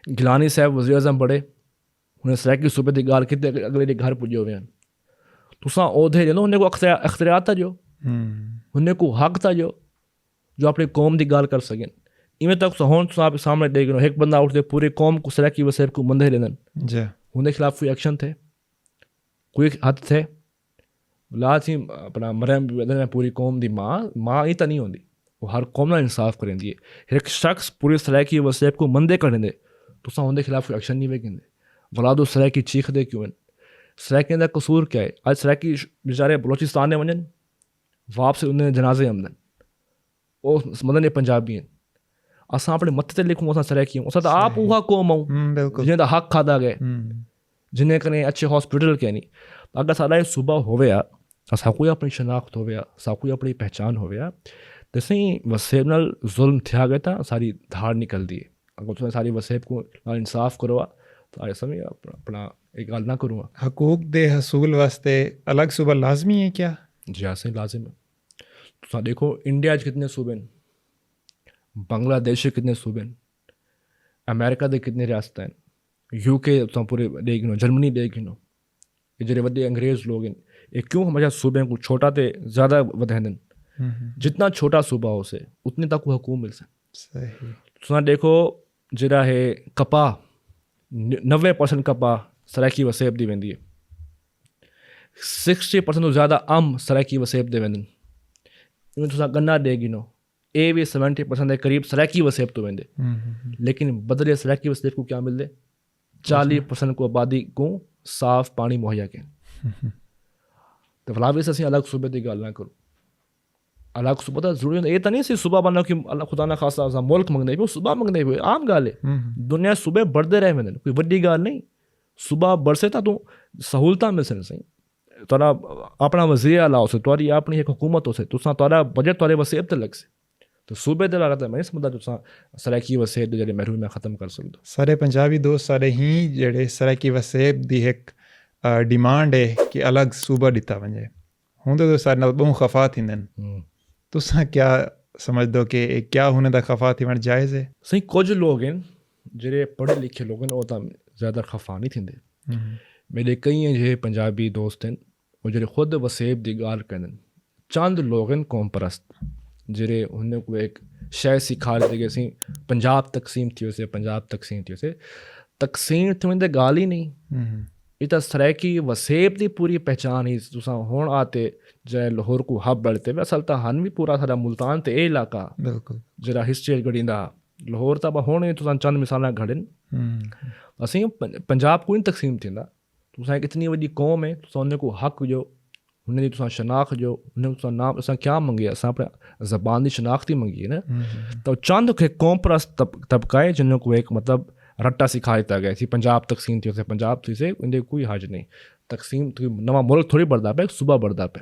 गिलानी साहब वज़ीर आज़म बड़े, उन्हें सराइकी सूबे की गाल कितने अगले के घर पुजे हुए हैं। तुसा ओहदे जो उन्हें को अख्तियार था, जो उन्हें को हक था जो अपनी कौम की गाल कर सकें। इवें तक हुण आप सामने देख लो एक बंदा उठते पूरी कौम को सराइकी वसेब को मंदे लेन, उनके खिलाफ कोई एक्शन थे, कोई हद थे? ला थी अपना मरम पूरी कौम की माँ ही तो नहीं होती, वो हर कौम ना इंसाफ करें दी। एक शख्स पूरी सराइकी वसेब को मंदे करें दे तो उनके खिलाफ कोई एक्शन नहीं वेखेंदे। वलादो सराइकी चीख दे क्यों? सराइकी का कसूर क्या है? अज सराइकी बेचारे बलोचिस्तान ने वजन वापस उन्हें जनाजे आमदन, वो मदन पंजाबी हैं। असां अपने मत ते लिखूं असां सराइकी हूँ, असां तो आप उहा कौम आऊं जिन्हें हक खादा गए, जिन्हें कने अच्छे हॉस्पिटल के नहीं। अगर सारा सूबा होवे असां कोई अपनी शनाख्त होवे, असां कोई अपनी पहचान होवे, तो सही वसेब नाल जुल्म थिया गया था सारी धार निकलती है। अगर तुम सारी वसेब को इंसाफ करो तो ऐसा भी अपना एक गल ना करूँगा। हकूक दे हसूल वास्ते अलग सूबा लाजमी है क्या? जी हाँ सही लाजिम है। तो देखो इंडिया कितने सूबे हैं, बांग्लादेश कितने सूबे हैं, अमेरिका के कितने रियासत हैं, UK तो पूरे देख लो, जर्मनी देख लो, ये जो वे अंग्रेज़ लोग हैं ये क्यों हमारे सूबे को छोटा तो ज़्यादा वधाइन। जितना छोटा सूबा हो से उतने तक को हकूक मिल सके। तो देखो जरा है कपा 90% कपा सराइकी वसेब दी वेंदी है, 60% तो ज़्यादा आम सराइकी वसेब दे वेंदन। इवें तुसा गन्ना दे गिनो ये भी 70% के करीब सराइकी वसेब तो वेंदे। लेकिन बदले सराइकी वसेब को क्या मिलते? 40% को आबादी को साफ पानी मुहैया के। तो भला भी असीं अलग सूबे की गल ना करो, अलग सूबा तो जरूरी ये तो नहीं सी सूबा बनो कि अल्लाह खुदा ना खासा असां मुल्क मंगदे पे सूबा मंगदे पे आम गल है। दुनिया सूबे बढ़ते रहे वेंदे, कोई वड्डी गल नहीं। सूबा बढ़से तो सहूलतां मिल सन सही, तुहाडा अपना वज़ीर आला होसे, तुहाडी अपनी एक हुकूमत होसे, तुसां तुहाडा बजट तुहाडे वसेब ते लगसे। तो सूबे दे बारे मैं समझदा तुसां सराइकी वसेब दे जेह्ड़े महरूम खत्म कर सकदो। सारे पंजाबी दोस्त सारे ही जेह्ड़े सराइकी वसेब दी एक डिमांड है कि अलग सूबा दिता वञे, हुंदे तो सारे नाल बहु खफा थींदे आहिनि। तुसां क्या समझदो कि क्या हुन दा खफा थी वञणु जायज़ है? सही कुछ लोग हैं जेह्ड़े पढ़े लिखे लोग हैं, ओह् तां ज़्यादा खफा नहीं थींदे। मेरे कई जे पंजाबी दोस्त हैं वो जेह्ड़े खुद वसेब दी ॻाल्हि कंदे न। चंद लोग हैं कौम परस्त जेह्ड़े उन्हें कोई एक शै सिखारदे कि असीं पंजाब तकसीम थियोसे, पंजाब तकसीम थियोसे। तकसीम थियण ते ॻाल्हि ई नहीं, ये तो सराइकी वसेब दी पूरी पहचान ही। तुसां हुण आते जे लाहौर को हब बढ़ते वे असल तां हन भी पूरा साडा मुल्तान ते इलाका बिल्कुल जेह्ड़ा हिस्ट्री गढ़ींदा लाहौर तां हुण तुसां चंद मिसालां घड़न। असीं पंजाब कोई तकसीम थींदा। तुसां एक इतनी वॾी कौम है, तुसां उन को हक़ ॾियो, हुन जी तुसां शनाख़त ॾियो, हुन तुसां नाम असां क्या मंगी, असां अपने ज़बान की शनाख्त ही मंगी है ना। तो चंद खे कौम परस्त तबका है जिन्हों को एक मतलब रट्टा सिखा दिता गया थी पंजाब तकसीम थी, पंजाब थी से उनके कोई हज नहीं। तकसीम थी नवा मुल्क थोड़ी बढ़दा पे, सुबह बढ़दा पे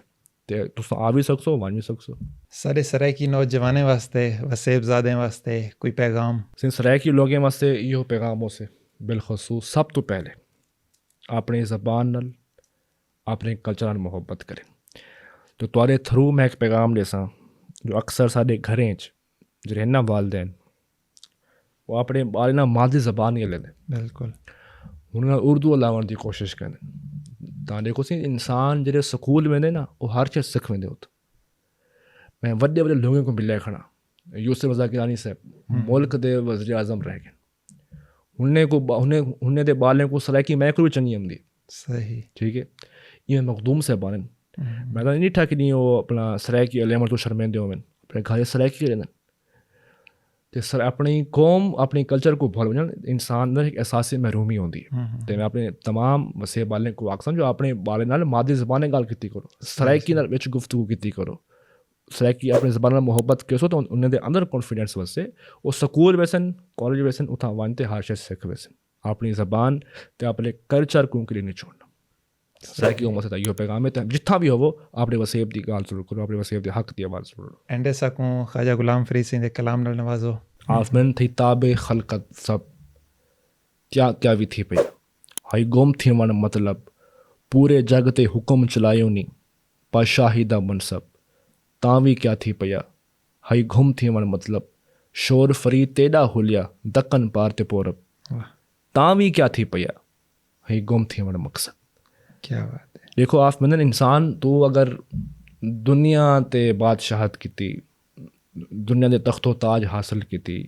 ते तुसां आ भी सकसो, वन भी सकसो। सारे सराइकी नौजवाने वास्ते, वसेबजादे वास्ते कोई पैगाम? सराइकी लोगों वास्ते इहो पैगाम हो से बिलखसूस सब तो पहले अपनी ज़बान नाल अपने कल्चर नाल मुहब्बत करें। तो तुहाडे थ्रू मैं एक पैगाम देसां जो अक्सर साडे घरें च जेह्ड़े ना वालदैन वो अपने बारे ना मादी ज़बान ही लैंदे, बिल्कुल हुन उर्दू लावण दी कोशिश करदे। तां देखो सी इंसान जेह्ड़े स्कूल वेंदे ना वो हर चीज़ सिख वेंदे उत। मैं वड्डे वड्डे लोगों को मिलिया खड़ा, यूसुफ रज़ा गिलानी साहब मुल्क दे वज़ीर आज़म रह गए, हुन्ने दे बालें को सराइकी मैक भी चंगी आंदी। सही ठीक है, ये मखदूम साहब आने मैं तो नहीं ठाक नहीं वो अपना सराइकी अलेमर तो शर्मेंदे होवन अपने घर सराइकी रहन ते सर अपनी कौम अपनी कल्चर को भूल वञण इंसान अंदर एक एहसास महरूमी होंदी है। ते मैं अपने तमाम वसे बालें को आखसां जो अपने बाले नाल मादी ज़बान गाल कीती करो, सराइकी नाल विच गुफ्तगू कीती करो, सराइकी अपनी ज़बान नाल मुहब्बत करो तो उन्हें दे अंदर कॉन्फिडेंस वसे वो स्कूल वैसन कॉलेज वैसन उठां वनते हर शे सिख वैसन अपनी ज़बान ते अपने कल्चर को के लिए नहीं छोड़ना। सराइकी उम्र से इहो पैगाम है जिथा भी हो अपने वसेब की गाल जरूर करो, अपने वसेब के हक़ की आवाज़ जरूर। एंडे सकूं ख्वाजा गुलाम फरीद सिंह दे कलाम नाल नवाजो। आसमान थी ताबे खलकत सब क्या क्या भी थी पई हाई गुम थी वन मतलब पूरे जग ते हुक्म चलायो नी पाशाही दा मनसब तावी क्या थी पया हाई गुम थी वन मतलब शोर फरीद तेड़ा हुलिया दक्कन पार ते पोरब तावी क्या थी पया हाई गुम थी वन मकसद। क्या बात है। देखो आप मतलब इंसान तो अगर दुनिया ते बादशाहत की दुनिया के तख्तो ताज हासिल की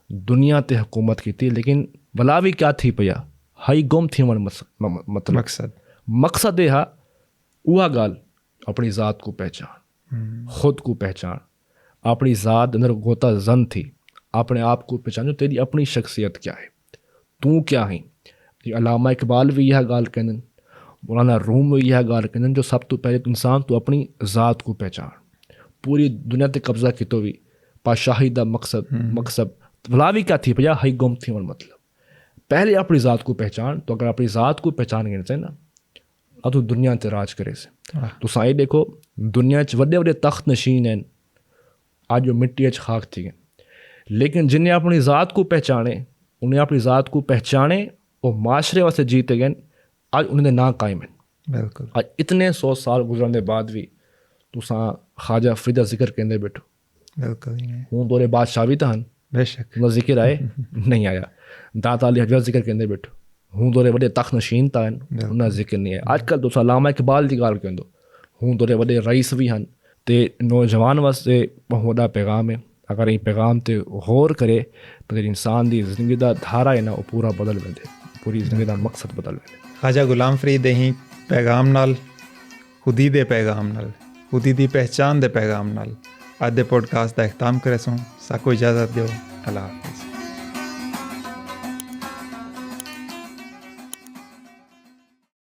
दुनिया ते हुकूमत की लेकिन भला भी क्या थी पया हाई गुम थी वन मतलब मकसद हा उहा गाल अपनी ज़ात को पहचान, खुद को पहचान, अपनी ज़ात अंदर गोता जन थी अपने आप को पहचान जो तेरी अपनी शख्सियत क्या है, तू क्या है। अलामा इकबाल भी यह गाल कहन, मौलाना रूम भी यह गाल कहन जो सब तो पहले इंसान तो अपनी ज़ात को पहचान, पूरी दुनिया ते कब्जा की तो भी पाशाही दा मकसद भला भी क्या थी भैया हाई गुम थी मतलब पहले अपनी ज़ात को पहचान। तो अगर अपनी ज़ात को पहचान गए चाहिए ना अब तो दुनिया ते राज करे से। तो साईं देखो दुनिया च वड्डे वड्डे तख्त नशीन हैं आज जो मिट्टी च खाक थी गए, लेकिन जिन्हें अपनी ज़ात को पहचाने उन्हें अपनी ज़ात को पहचाने और माशरे वास्ते जीते गए आज उन्हें ना कायम है। बिल्कुल आज इतने 100 साल गुजरने के बाद भी तुसां ख्वाजा फरीद जिक्र कहते बैठो, बिल्कुल हूँ तोरे बादशाह भी तो बेशक उनका जिक्र आए नहीं आया, दाता अली हजरत जिक्र कहते बैठो हूँ तोरे वॾे तख्त नशीन था उनका जिक्र नहीं है। अजकल तुसां अलामा इकबाल की गाल कहंदो हूँ तोरे वॾे रईस भी हैं। ते नौजवान वास्ते बहुत वॾा पैगाम है, अगर ये पैगाम ते गौर करे तो इंसान की जिंदगी का धारा है ना वो पूरा बदल वेंदे, पूरी जिंदगी का मकसद बदल वेंदे। ख्वाजा गुलाम फरीद ही पैगाम नाल खुदी दे पैगाम नाल खुदी दी पहचान दे पैगाम नाल अज दे पॉडकास्ट का इख्ताम करे सूं। साको इजाज़त दियो। अल्लाह।